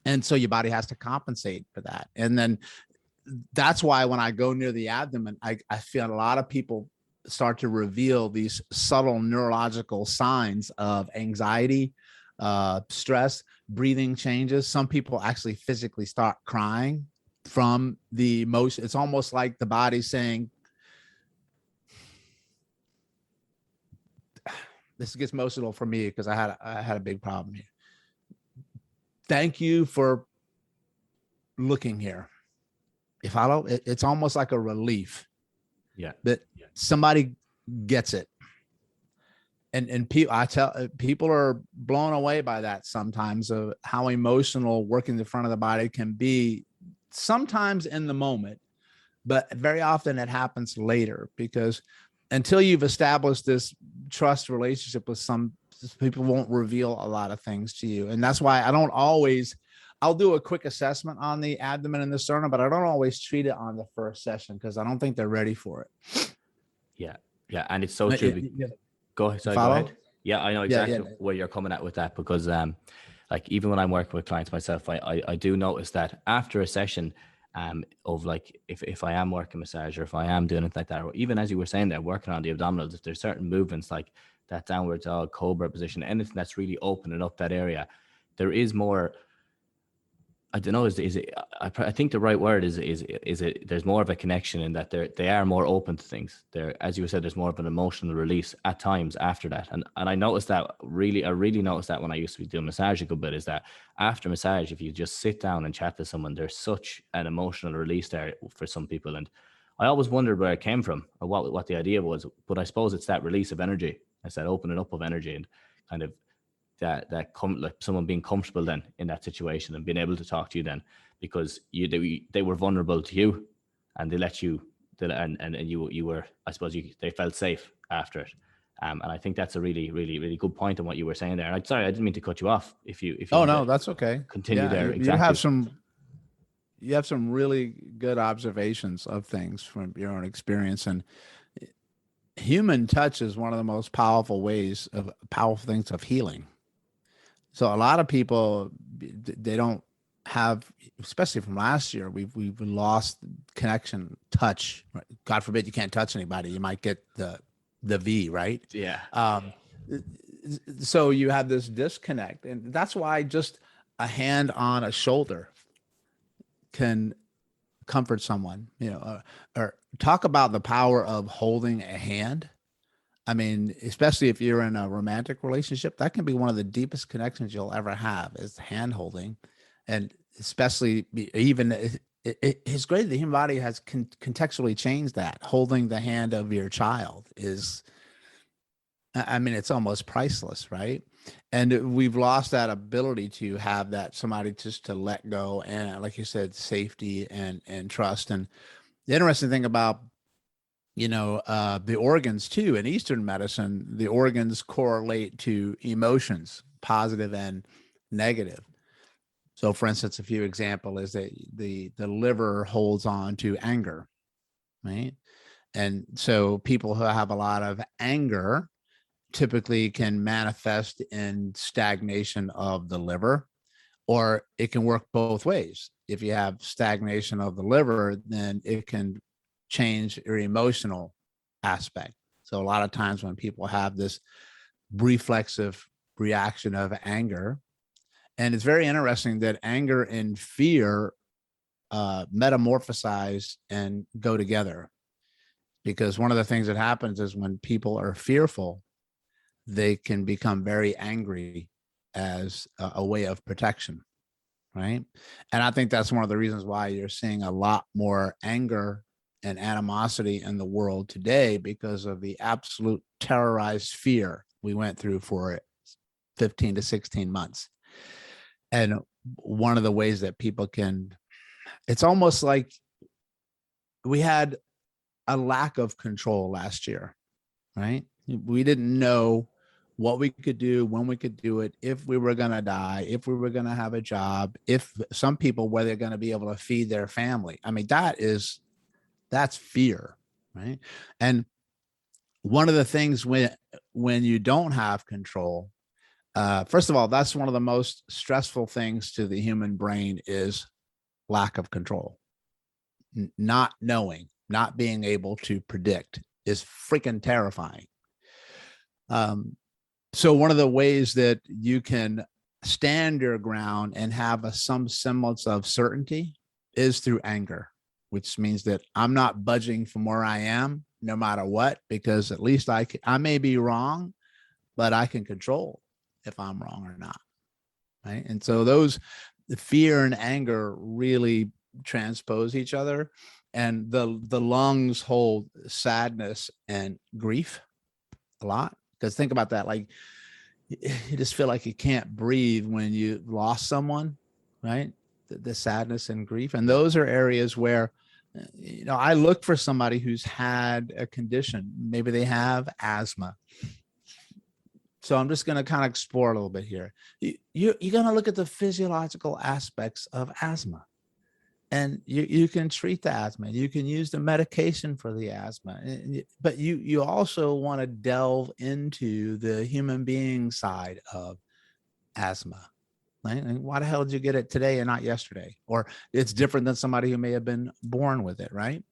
And so your body has to compensate for that. And then that's why when I go near the abdomen, I feel a lot of people start to reveal these subtle neurological signs of anxiety, stress, breathing changes. Some people actually physically start crying from the emotion. It's almost like the body saying, this gets emotional for me because I had a big problem here. Thank you for looking here. You follow? It's almost like a relief. Yeah. That somebody gets it. And people are blown away by that sometimes, of how emotional working the front of the body can be sometimes in the moment, but very often it happens later, because until you've established this trust relationship with some people, won't reveal a lot of things to you. And that's why I'll do a quick assessment on the abdomen and the sternum, but I don't always treat it on the first session because I don't think they're ready for it. Yeah. Yeah. And it's so true. Go ahead. Yeah, I know exactly where you're coming at with that, because like even when I'm working with clients myself, I do notice that after a session of like, if I am working massage, or if I am doing it like that, or even as you were saying there, working on the abdominals, if there's certain movements like that downward dog, cobra position, anything that's really opening up that area, there is more, I don't know, is it, I think the right word is it, there's more of a connection in that they are more open to things. There, as you said, there's more of an emotional release at times after that. And I noticed that I really noticed that when I used to be doing massage a good bit, is that after massage, if you just sit down and chat to someone, there's such an emotional release there for some people. And I always wondered where it came from, or what the idea was, but I suppose it's that release of energy. It's that opening up of energy, and kind of that like someone being comfortable then in that situation and being able to talk to you then, because they were vulnerable to you, and they let you, and you were, I suppose they felt safe after it. And I think that's a really, really, really good point on what you were saying there. Sorry, I didn't mean to cut you off. If you oh no, that's okay. Continue there. Exactly. You have some really good observations of things from your own experience, and human touch is one of the most powerful things of healing. So a lot of people, they don't have, especially from last year, we've lost connection, touch. God forbid you can't touch anybody, you might get the V, right? Yeah. So you have this disconnect, and that's why just a hand on a shoulder can comfort someone, or talk about the power of holding a hand. I mean, especially if you're in a romantic relationship, that can be one of the deepest connections you'll ever have, is hand holding. And especially even it's great that the human body has contextually changed that. Holding the hand of your child is, I mean, it's almost priceless, right? And we've lost that ability to have that, somebody just to let go, and like you said, safety and trust. And the interesting thing about the organs too, in Eastern medicine, the organs correlate to emotions, positive and negative. So for instance, a few example is that the liver holds on to anger, right? And so people who have a lot of anger typically can manifest in stagnation of the liver, or it can work both ways. If you have stagnation of the liver, then it can change your emotional aspect. So a lot of times when people have this reflexive reaction of anger, and it's very interesting that anger and fear metamorphosize and go together, because one of the things that happens is when people are fearful, they can become very angry as a way of protection, right? And I think that's one of the reasons why you're seeing a lot more anger and animosity in the world today, because of the absolute terrorized fear we went through for 15 to 16 months. And one of the ways that people can, it's almost like we had a lack of control last year, right? We didn't know what we could do, when we could do it, if we were going to die, if we were going to have a job, if some people, whether they're going to be able to feed their family. I mean, that's fear, right? And one of the things when you don't have control, first of all, that's one of the most stressful things to the human brain, is lack of control. Not knowing, not being able to predict is freaking terrifying. So one of the ways that you can stand your ground and have some semblance of certainty is through anger, which means that I'm not budging from where I am no matter what, because at least I may be wrong, but I can control if I'm wrong or not, right? And so the fear and anger really transpose each other, and the lungs hold sadness and grief a lot. Because think about that, like you just feel like you can't breathe when you lost someone, right? the sadness and grief. And those are areas where, I look for somebody who's had a condition. Maybe they have asthma. So I'm just going to kind of explore a little bit here. You're going to look at the physiological aspects of asthma, and you can treat the asthma. You can use the medication for the asthma, but you also want to delve into the human being side of asthma. Right? And why the hell did you get it today and not yesterday? Or it's different than somebody who may have been born with it, right?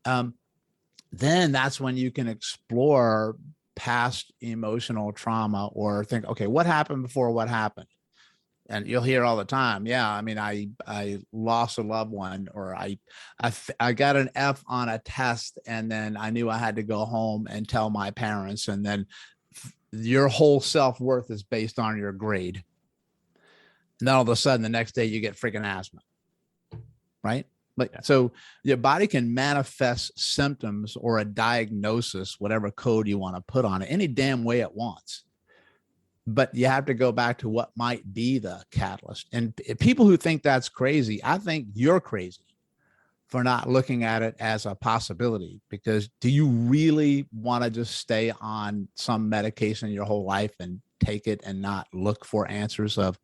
Then that's when you can explore past emotional trauma, or think, okay, what happened before what happened? And you'll hear all the time, yeah, I mean, I lost a loved one, or I got an F on a test, and then I knew I had to go home and tell my parents, and then your whole self-worth is based on your grade. And then all of a sudden, the next day you get freaking asthma, right? So your body can manifest symptoms or a diagnosis, whatever code you want to put on it, any damn way it wants. But you have to go back to what might be the catalyst. And people who think that's crazy, I think you're crazy for not looking at it as a possibility. Because do you really want to just stay on some medication your whole life and take it and not look for answers of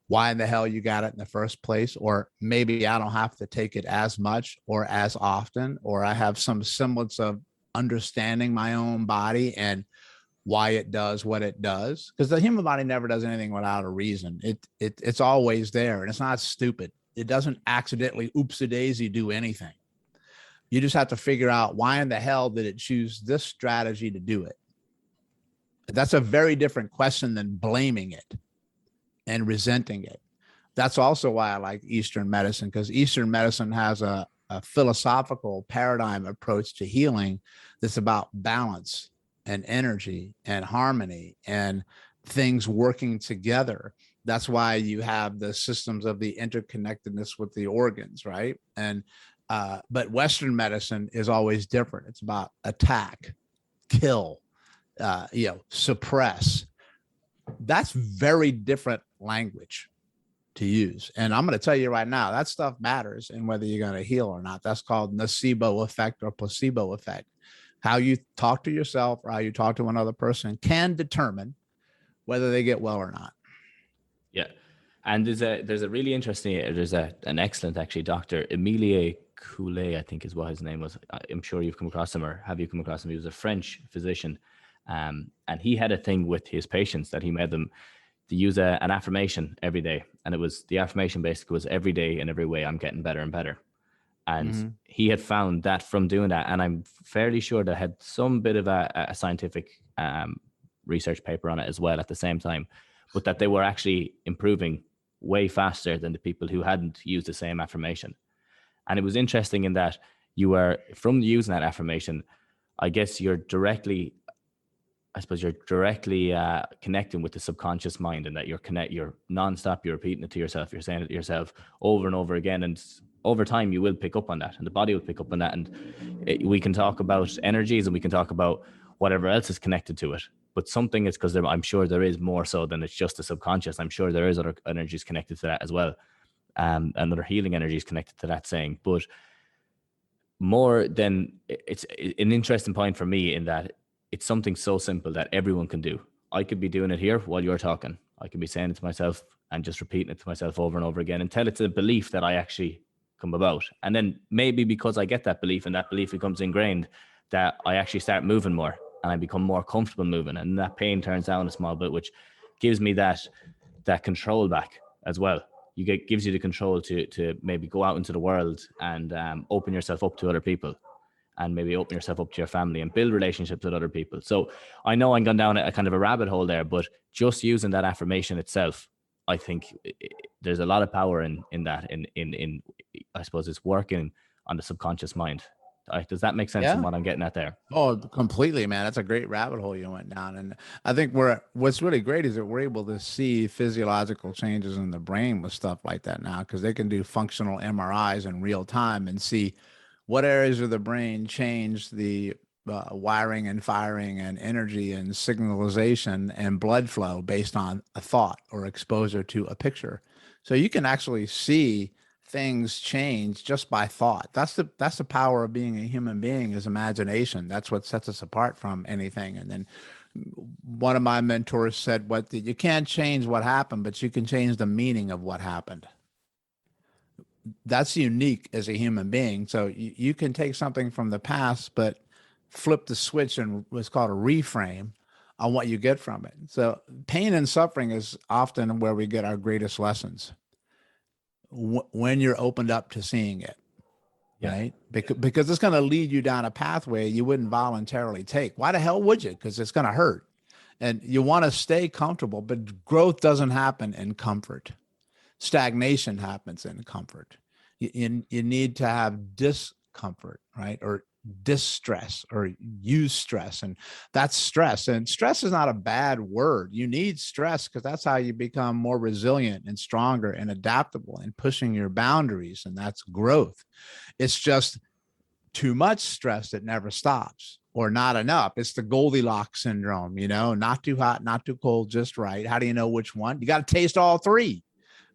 why in the hell you got it in the first place? Or maybe I don't have to take it as much or as often, or I have some semblance of understanding my own body and why it does what it does. Because the human body never does anything without a reason. It's always there, and it's not stupid. It doesn't accidentally oopsie-daisy do anything. You just have to figure out why in the hell did it choose this strategy to do it. That's a very different question than blaming it and resenting it. That's also why I like Eastern medicine, because Eastern medicine has a philosophical paradigm approach to healing that's about balance and energy and harmony and things working together. That's why you have the systems of the interconnectedness with the organs, right? And but Western medicine is always different. It's about attack, kill, suppress. That's very different language to use. And I'm going to tell you right now, that stuff matters in whether you're going to heal or not. That's called nocebo effect or placebo effect. How you talk to yourself or how you talk to another person can determine whether they get well or not. Yeah. And there's a really interesting, an excellent, actually, Dr. Emilie Coulet, I think is what his name was. I'm sure you've come across him, or have you come across him? He was a French physician. And he had a thing with his patients that he made them to use an affirmation every day. And the affirmation basically was, every day in every way, I'm getting better and better. And he had found that from doing that, and I'm fairly sure that had some bit of a scientific research paper on it as well at the same time, but that they were actually improving way faster than the people who hadn't used the same affirmation. And it was interesting in that you were, from using that affirmation, I guess you're directly connecting with the subconscious mind, and that you're nonstop, you're repeating it to yourself, you're saying it to yourself over and over again. And over time you will pick up on that, and the body will pick up on that. And we can talk about energies, and we can talk about whatever else is connected to it, but something is, because I'm sure there is more so than it's just the subconscious. I'm sure there is other energies connected to that as well, and other healing energies connected to that saying. But more than, it's an interesting point for me in that it's something so simple that everyone can do. I could be doing it here while you're talking. I could be saying it to myself and just repeating it to myself over and over again until it's a belief that I actually come about. And then maybe because I get that belief, and that belief becomes ingrained, that I actually start moving more, and I become more comfortable moving, and that pain turns down a small bit, which gives me that control back as well. Gives you the control to maybe go out into the world and open yourself up to other people, and maybe open yourself up to your family and build relationships with other people. So I know I'm gone down a kind of a rabbit hole there, but just using that affirmation itself, I think there's a lot of power in that. In I suppose it's working on the subconscious mind. Does that make sense? Yeah. In what I'm getting at there? Oh, completely, man. That's a great rabbit hole you went down. And I think what's really great is that we're able to see physiological changes in the brain with stuff like that now, because they can do functional MRIs in real time and see what areas of the brain change the wiring and firing and energy and signalization and blood flow based on a thought or exposure to a picture. So you can actually see things change just by thought. That's the power of being a human being, is imagination. That's what sets us apart from anything. And then one of my mentors said, you can't change what happened, but you can change the meaning of what happened. That's unique as a human being. So you can take something from the past, but flip the switch and what's called a reframe on what you get from it. So pain and suffering is often where we get our greatest lessons, when you're opened up to seeing it. Yeah. Right? Because it's going to lead you down a pathway you wouldn't voluntarily take. Why the hell would you? Because it's going to hurt. And you want to stay comfortable, but growth doesn't happen in comfort. Stagnation happens in comfort. You need to have discomfort, right? Or distress, or use stress. And that's stress. And stress is not a bad word. You need stress because that's how you become more resilient and stronger and adaptable and pushing your boundaries. And that's growth. It's just too much stress that never stops, or not enough. It's the Goldilocks syndrome, not too hot, not too cold, just right. How do you know which one? You got to taste all three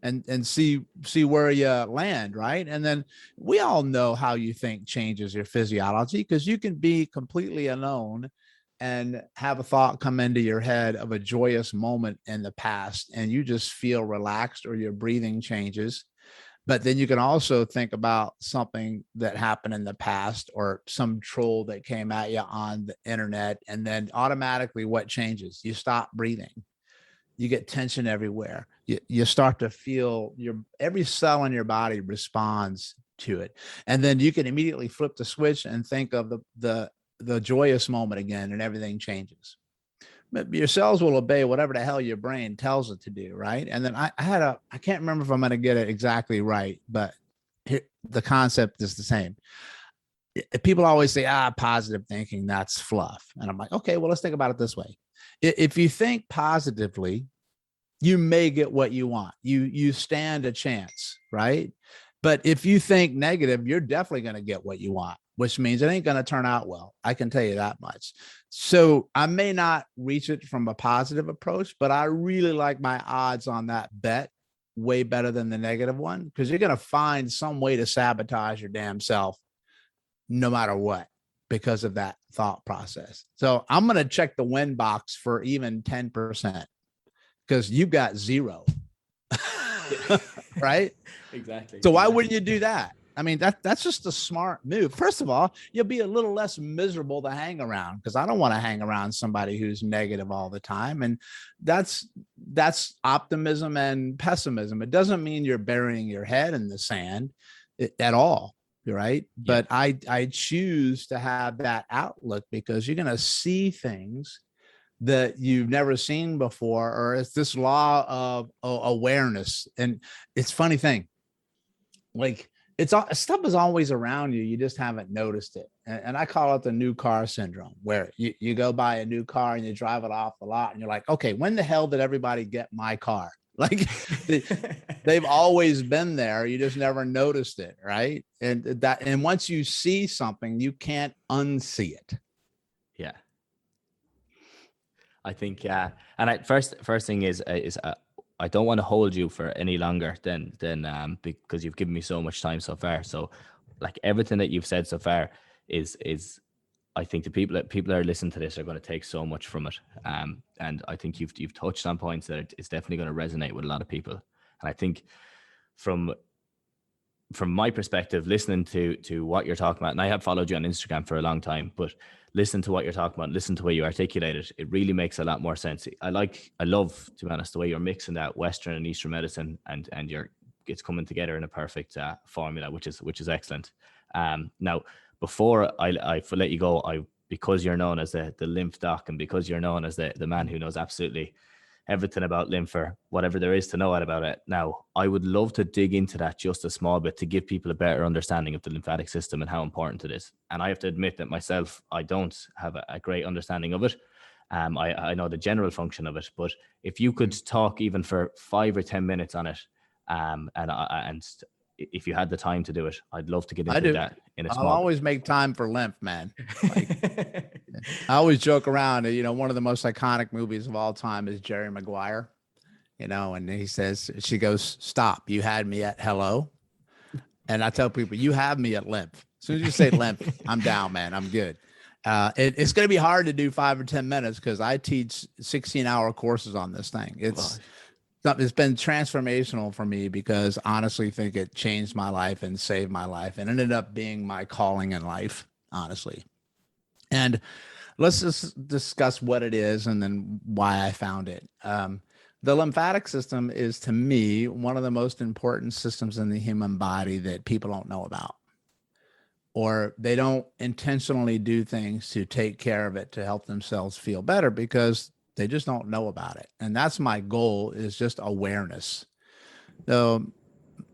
and see where you land, right? And then we all know how you think changes your physiology, because you can be completely alone and have a thought come into your head of a joyous moment in the past, and you just feel relaxed, or your breathing changes. But then you can also think about something that happened in the past, or some troll that came at you on the internet, and then automatically what changes? You stop breathing. You get tension everywhere. You start to feel every cell in your body responds to it. And then you can immediately flip the switch and think of the joyous moment again, and everything changes. But your cells will obey whatever the hell your brain tells it to do, right? And then I can't remember if I'm going to get it exactly right, but the concept is the same. People always say, positive thinking, that's fluff. And I'm like, okay, well, let's think about it this way. If you think positively, you may get what you want. You stand a chance, right? But if you think negative, you're definitely going to get what you want, which means it ain't going to turn out well. I can tell you that much. So I may not reach it from a positive approach, but I really like my odds on that bet way better than the negative one, because you're going to find some way to sabotage your damn self no matter what, because of that thought process. So I'm going to check the win box for even 10%, because you've got 0. Right? Exactly. So why wouldn't you do that? I mean, that's just a smart move. First of all, you'll be a little less miserable to hang around, because I don't want to hang around somebody who's negative all the time. And that's optimism and pessimism. It doesn't mean you're burying your head in the sand at all. Right. Yeah. But I choose to have that outlook, because you're going to see things that you've never seen before, or it's this law of awareness. And it's a funny thing. Like, stuff is always around you. You just haven't noticed it. And I call it the new car syndrome, where you go buy a new car and you drive it off the lot and you're like, okay, when the hell did everybody get my car? Like, they've always been there. You just never noticed it. Right. And once you see something, you can't unsee it. Yeah. I think, and first thing is I don't want to hold you for any longer than because you've given me so much time so far. So, like, everything that you've said so far is I think the people that are listening to this are going to take so much from it. And I think you've touched on points that it's definitely going to resonate with a lot of people. And I think from my perspective, listening to what you're talking about, and I have followed you on Instagram for a long time, but listen to what you're talking about, listen to the way you articulate it. It really makes a lot more sense. I love, to be honest, the way you're mixing that Western and Eastern medicine, and it's coming together in a perfect formula, which is excellent. Now, before I let you go, because you're known as the lymph doc, and because you're known as the man who knows absolutely everything about lymph, or whatever there is to know about it. Now, I would love to dig into that just a small bit to give people a better understanding of the lymphatic system and how important it is. And I have to admit that myself, I don't have a great understanding of it. I know the general function of it, but if you could talk even for 5 or 10 minutes on it, and if you had the time to do it, I'd love to get into that in a small I'll always make time for lymph, man. Like, I always joke around, one of the most iconic movies of all time is Jerry Maguire, and he says, she goes, "Stop, you had me at hello." And I tell people, you have me at lymph. As soon as you say lymph, I'm down, man. I'm good. It's going to be hard to do 5 or 10 minutes because I teach 16-hour courses on this thing. It's been transformational for me because honestly think it changed my life and saved my life and ended up being my calling in life, honestly. And let's just discuss what it is and then why I found it. The lymphatic system is, to me, one of the most important systems in the human body that people don't know about, or they don't intentionally do things to take care of it to help themselves feel better because they just don't know about it. And that's my goal, is just awareness. So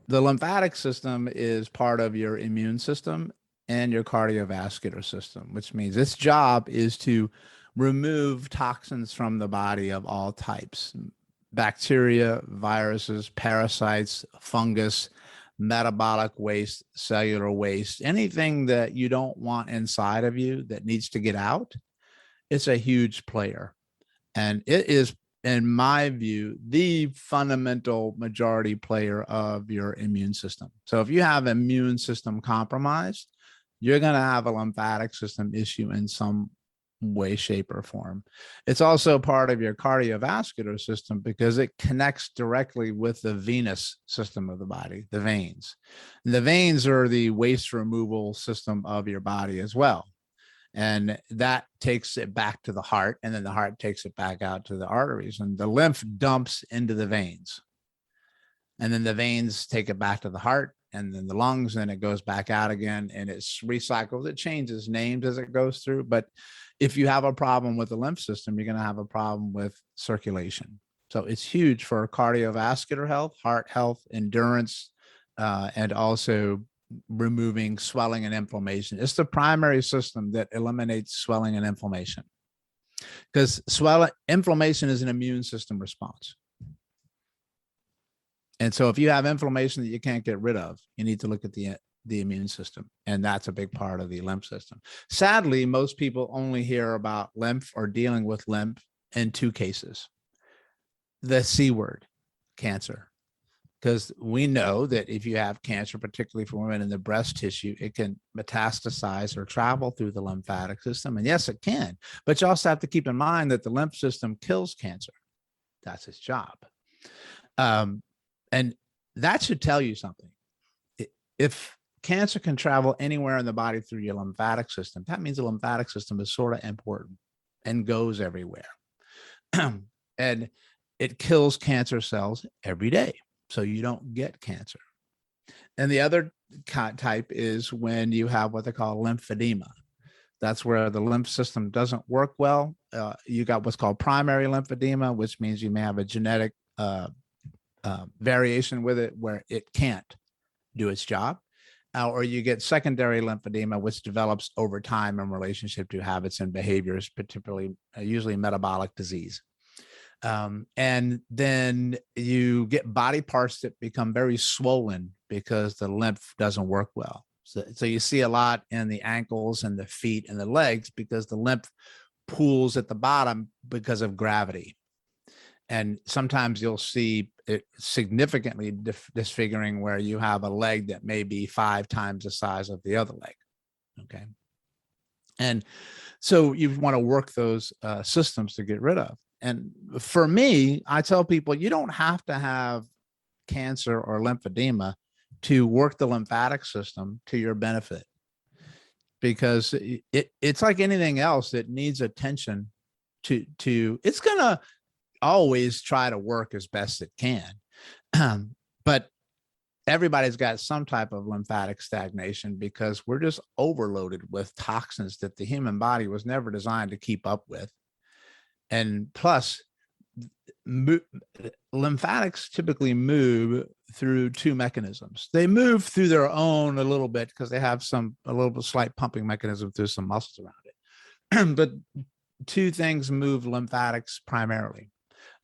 the lymphatic system is part of your immune system and your cardiovascular system, which means its job is to remove toxins from the body of all types: bacteria, viruses, parasites, fungus, metabolic waste, cellular waste, anything that you don't want inside of you that needs to get out. It's a huge player. And it is, in my view, the fundamental majority player of your immune system. So if you have immune system compromised, you're going to have a lymphatic system issue in some way, shape, or form. It's also part of your cardiovascular system because it connects directly with the venous system of the body, the veins. And the veins are the waste removal system of your body as well. And that takes it back to the heart, and then the heart takes it back out to the arteries, and the lymph dumps into the veins. And then the veins take it back to the heart and then the lungs, and it goes back out again, and it's recycled. It changes names as it goes through. But if you have a problem with the lymph system, you're going to have a problem with circulation. So it's huge for cardiovascular health, heart health, endurance, and also removing swelling and inflammation. It's the primary system that eliminates swelling and inflammation, because inflammation is an immune system response. And so if you have inflammation that you can't get rid of, you need to look at the immune system. And that's a big part of the lymph system. Sadly, most people only hear about lymph or dealing with lymph in 2 cases. The C word, cancer. Because we know that if you have cancer, particularly for women in the breast tissue, it can metastasize or travel through the lymphatic system. And yes, it can. But you also have to keep in mind that the lymph system kills cancer. That's its job. And that should tell you something. If cancer can travel anywhere in the body through your lymphatic system, that means the lymphatic system is sort of important and goes everywhere. And it kills cancer cells every day, so you don't get cancer. And the other type is when you have what they call lymphedema. That's where the lymph system doesn't work well. You got what's called primary lymphedema, which means you may have a genetic variation with it where it can't do its job. Or you get secondary lymphedema, which develops over time in relationship to habits and behaviors, particularly usually metabolic disease. And then you get body parts that become very swollen because the lymph doesn't work well. So you see a lot in the ankles and the feet and the legs because the lymph pools at the bottom because of gravity. And sometimes you'll see it significantly disfiguring where you have a leg that may be 5 times the size of the other leg. Okay. And so you want to work those systems to get rid of. And for me, I tell people, you don't have to have cancer or lymphedema to work the lymphatic system to your benefit, because it's like anything else that needs attention to it's going to always try to work as best it can. But everybody's got some type of lymphatic stagnation because we're just overloaded with toxins that the human body was never designed to keep up with. And plus, lymphatics typically move through 2 mechanisms. They move through their own a little bit because they have a little bit slight pumping mechanism through some muscles around it. But 2 things move lymphatics primarily.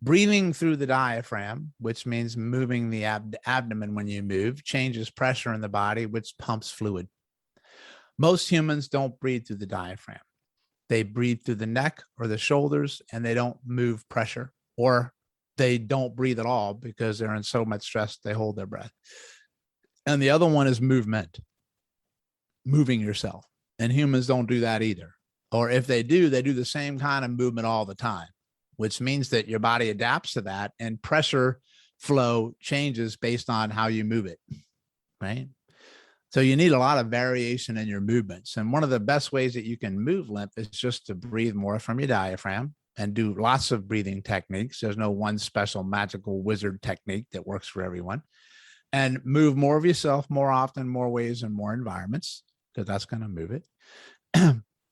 Breathing through the diaphragm, which means moving the abdomen when you move, changes pressure in the body, which pumps fluid. Most humans don't breathe through the diaphragm. They breathe through the neck or the shoulders, and they don't move pressure, or they don't breathe at all because they're in so much stress, they hold their breath. And the other one is movement, moving yourself. And humans don't do that either. Or if they do the same kind of movement all the time, which means that your body adapts to that and pressure flow changes based on how you move it, right? So you need a lot of variation in your movements. And one of the best ways that you can move lymph is just to breathe more from your diaphragm and do lots of breathing techniques. There's no one special magical wizard technique that works for everyone. And move more of yourself more often, more ways, and more environments, because that's going to move it.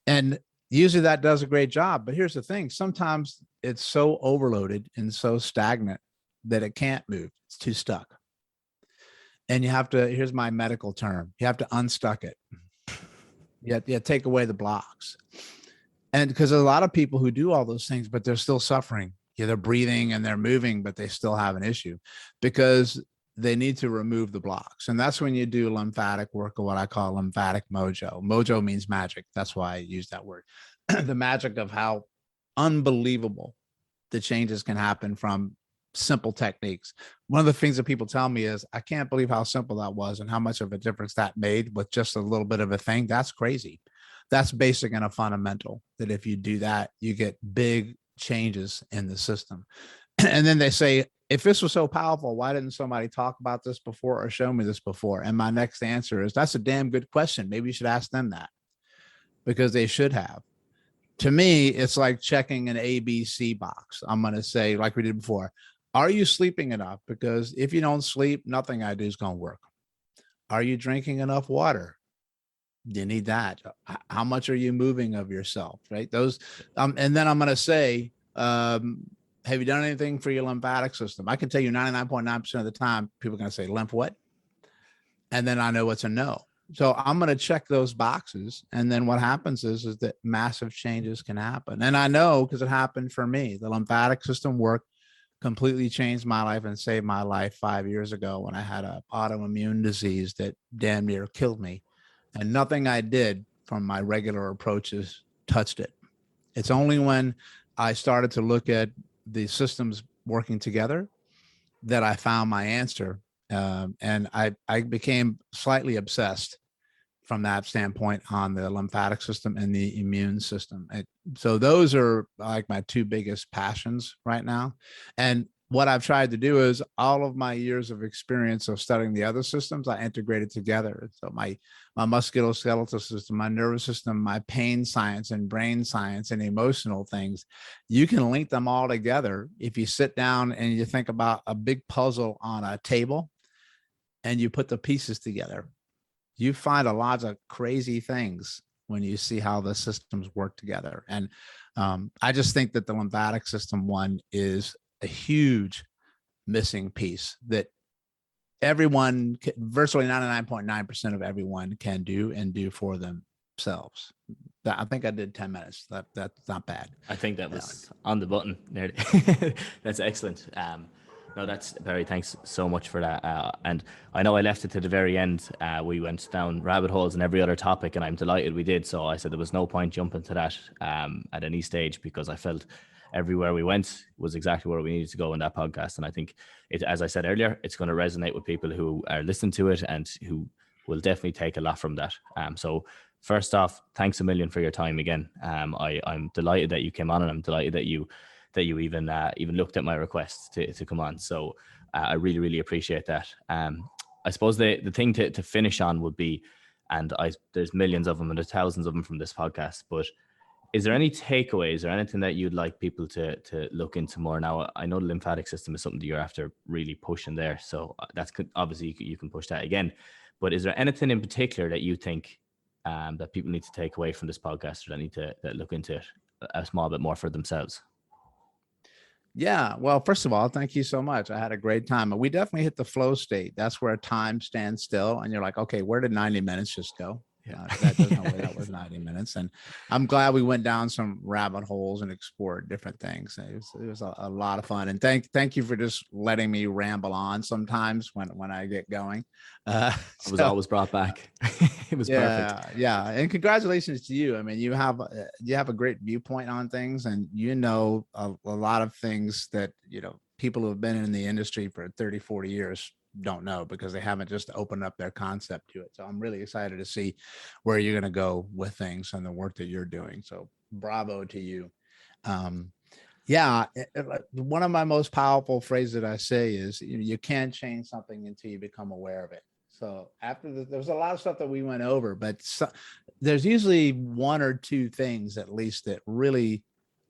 And usually that does a great job. But here's the thing. Sometimes it's so overloaded and so stagnant that it can't move. It's too stuck. And you have to, here's my medical term, you have to unstuck it. You have to take away the blocks. And because there's a lot of people who do all those things, but they're still suffering. Yeah, they're breathing and they're moving, but they still have an issue because they need to remove the blocks. And that's when you do lymphatic work, or what I call lymphatic mojo. Mojo means magic. That's why I use that word. The magic of how unbelievable the changes can happen from simple techniques. One of the things that people tell me is, I can't believe how simple that was and how much of a difference that made with just a little bit of a thing. That's crazy. That's basic and a fundamental, that if you do that, you get big changes in the system. And then they say, if this was so powerful, why didn't somebody talk about this before or show me this before? And my next answer is, that's a damn good question. Maybe you should ask them that, because they should have. To me, it's like checking an ABC box. I'm going to say, like we did before, are you sleeping enough? Because if you don't sleep, nothing I do is going to work. Are you drinking enough water? You need that. How much are you moving of yourself, right? Those, and then I'm going to say, have you done anything for your lymphatic system? I can tell you 99.9% of the time, people are going to say, lymph what? And then I know it's a no. So I'm going to check those boxes. And then what happens is that massive changes can happen. And I know, because it happened for me. The lymphatic system work completely changed my life and saved my life 5 years ago when I had an autoimmune disease that damn near killed me. And nothing I did from my regular approaches touched it. It's only when I started to look at the systems working together that I found my answer. And I became slightly obsessed from that standpoint on the lymphatic system and the immune system. So those are like my two biggest passions right now. And what I've tried to do is, all of my years of experience of studying the other systems, I integrated together. So my musculoskeletal system, my nervous system, my pain science and brain science and emotional things, you can link them all together if you sit down and you think about a big puzzle on a table and you put the pieces together. You find a lot of crazy things when you see how the systems work together. And I just think that the lymphatic system one is a huge missing piece that everyone, virtually 99.9% of everyone can do and do for themselves. I think I did 10 minutes. That's not bad. I think that was on the button nearly. That's excellent. No, that's Perry. Thanks so much for that. And I know I left it to the very end. We went down rabbit holes in every other topic, and I'm delighted we did. So I said there was no point jumping to that at any stage, because I felt everywhere we went was exactly where we needed to go in that podcast. And I think it, as I said earlier, it's going to resonate with people who are listening to it and who will definitely take a lot from that. So first off, thanks a million for your time again. I'm delighted that you came on, and I'm delighted that you even looked at my request to come on. So I really, really appreciate that. I suppose the thing to finish on would be, and there's millions of them and there's thousands of them from this podcast, but is there any takeaways or anything that you'd like people to look into more? Now, I know the lymphatic system is something that you're after really pushing there. So that's obviously you can push that again, but is there anything in particular that you think that people need to take away from this podcast, or that need to look into it a small bit more for themselves? Yeah. Well, first of all, thank you so much. I had a great time. We definitely hit the flow state. That's where time stands still. And you're like, okay, where did 90 minutes just go? Yeah, that doesn't know where that was 90 minutes. And I'm glad we went down some rabbit holes and explored different things. It was a lot of fun. And thank you for just letting me ramble on sometimes when I get going. I was always brought back. It was perfect. Yeah. And congratulations to you. I mean, you have a great viewpoint on things, and you know a lot of things that, people who have been in the industry for 30, 40 years don't know because they haven't just opened up their concept to it. So I'm really excited to see where you're going to go with things and the work that you're doing. So bravo to you. One of my most powerful phrases that I say is you can't change something until you become aware of it. So there's a lot of stuff that we went over, but there's usually one or two things at least that really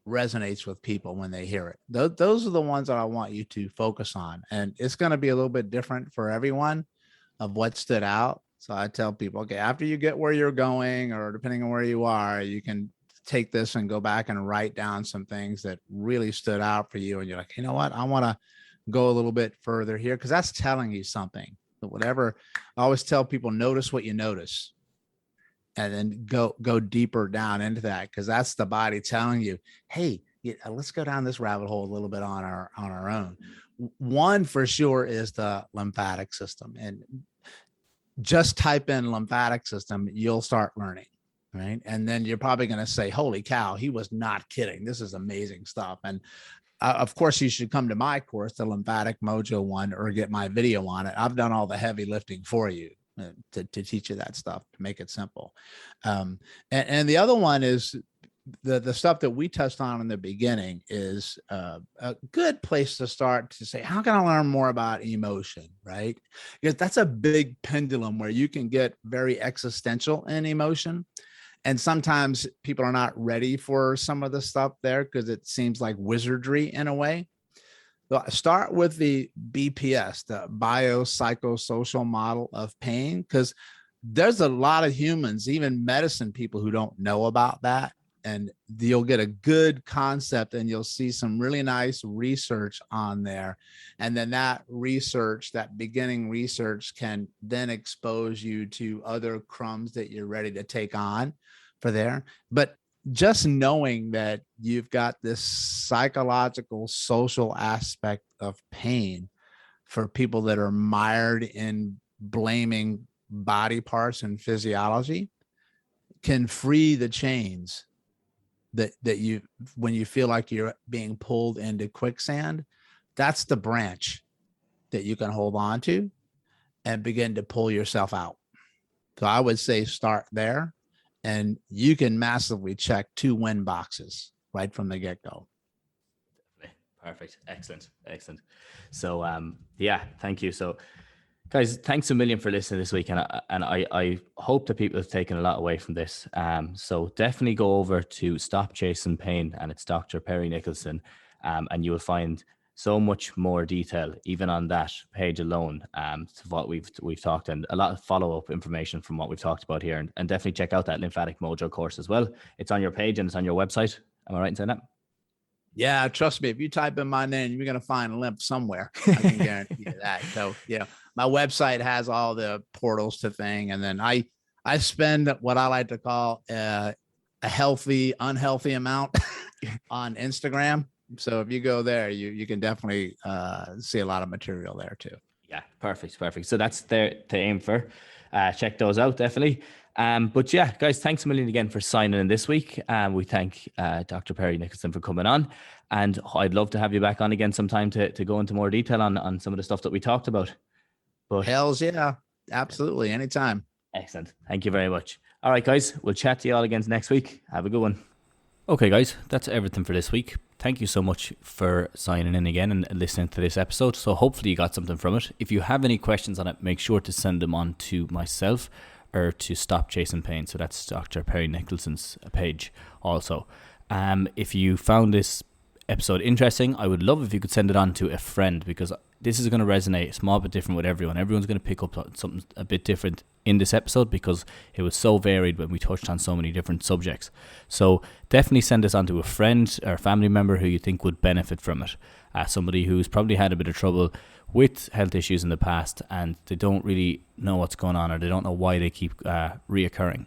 resonates with people when they hear it. Those are the ones that I want you to focus on. And it's going to be a little bit different for everyone of what stood out. So I tell people, okay, after you get where you're going, or depending on where you are, you can take this and go back and write down some things that really stood out for you. And you're like, you know what? I want to go a little bit further here because that's telling you something. Whatever, I always tell people, notice what you notice, and then go deeper down into that, because that's the body telling you, hey, let's go down this rabbit hole a little bit on our own. One for sure is the lymphatic system, and just type in lymphatic system, you'll start learning, right? And then you're probably going to say, holy cow, he was not kidding. This is amazing stuff. And of course, you should come to my course, the Lymphatic Mojo one, or get my video on it. I've done all the heavy lifting for you to teach you that stuff, to make it simple. And the other one is the stuff that we touched on in the beginning is a good place to start to say, how can I learn more about emotion, right? Because that's a big pendulum where you can get very existential in emotion. And sometimes people are not ready for some of the stuff there because it seems like wizardry in a way. So start with the BPS, the biopsychosocial model of pain, because there's a lot of humans, even medicine people, who don't know about that. And you'll get a good concept and you'll see some really nice research on there. And then that research, that beginning research, can then expose you to other crumbs that you're ready to take on for there. But just knowing that you've got this psychological, social aspect of pain for people that are mired in blaming body parts and physiology can free the chains that you, when you feel like you're being pulled into quicksand. That's the branch that you can hold on to and begin to pull yourself out. So I would say start there, and you can massively check 2 win boxes right from the get-go. Perfect. Excellent. So thank you. So guys, thanks a million for listening this week. And I hope that people have taken a lot away from this. So definitely go over to Stop Chasing Pain, and it's Dr. Perry Nickelston. And you will find so much more detail, even on that page alone, to what we've talked, and a lot of follow-up information from what we've talked about here. And definitely check out that Lymphatic Mojo course as well. It's on your page and it's on your website. Am I right in saying that? Yeah, trust me, if you type in my name, you're going to find lymph somewhere. I can guarantee you that. So, my website has all the portals to thing. And then I spend what I like to call a healthy, unhealthy amount on Instagram. So if you go there, you can definitely see a lot of material there too. Yeah, perfect. So that's there to aim for. Check those out, definitely. But yeah, guys, thanks a million again for signing in this week. We thank Dr. Perry Nickelston for coming on, and I'd love to have you back on again sometime to go into more detail on some of the stuff that we talked about. But hells yeah, absolutely, anytime. Excellent. Thank you very much. All right, guys, we'll chat to you all again next week. Have a good one. Okay, guys, that's everything for this week. Thank you so much for signing in again and listening to this episode. So hopefully you got something from it. If you have any questions on it, make sure to send them on to myself or to Stop Chasing Pain. So that's Dr. Perry Nickelston's page also. If you found this episode interesting, I would love if you could send it on to a friend, because this is going to resonate a small bit different with everyone. Everyone's going to pick up something a bit different in this episode because it was so varied when we touched on so many different subjects. So definitely send this on to a friend or family member who you think would benefit from it. Somebody who's probably had a bit of trouble with health issues in the past and they don't really know what's going on, or they don't know why they keep reoccurring.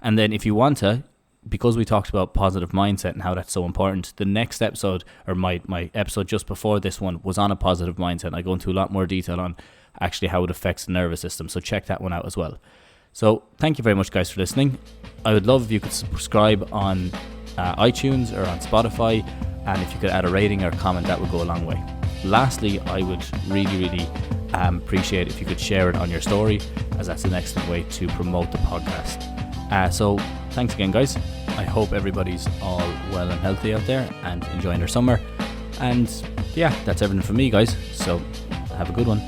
And then if you want to, because we talked about positive mindset and how that's so important, the next episode, or my episode just before this one, was on a positive mindset. I go into a lot more detail on actually how it affects the nervous system. So check that one out as well. So thank you very much, guys, for listening. I would love if you could subscribe on iTunes or on Spotify. And if you could add a rating or comment, that would go a long way. Lastly, I would really Appreciate if you could share it on your story, as that's an excellent way to promote the podcast. So thanks again, guys. I hope everybody's all well and healthy out there and enjoying their summer. And yeah, that's everything from me, guys. So have a good one.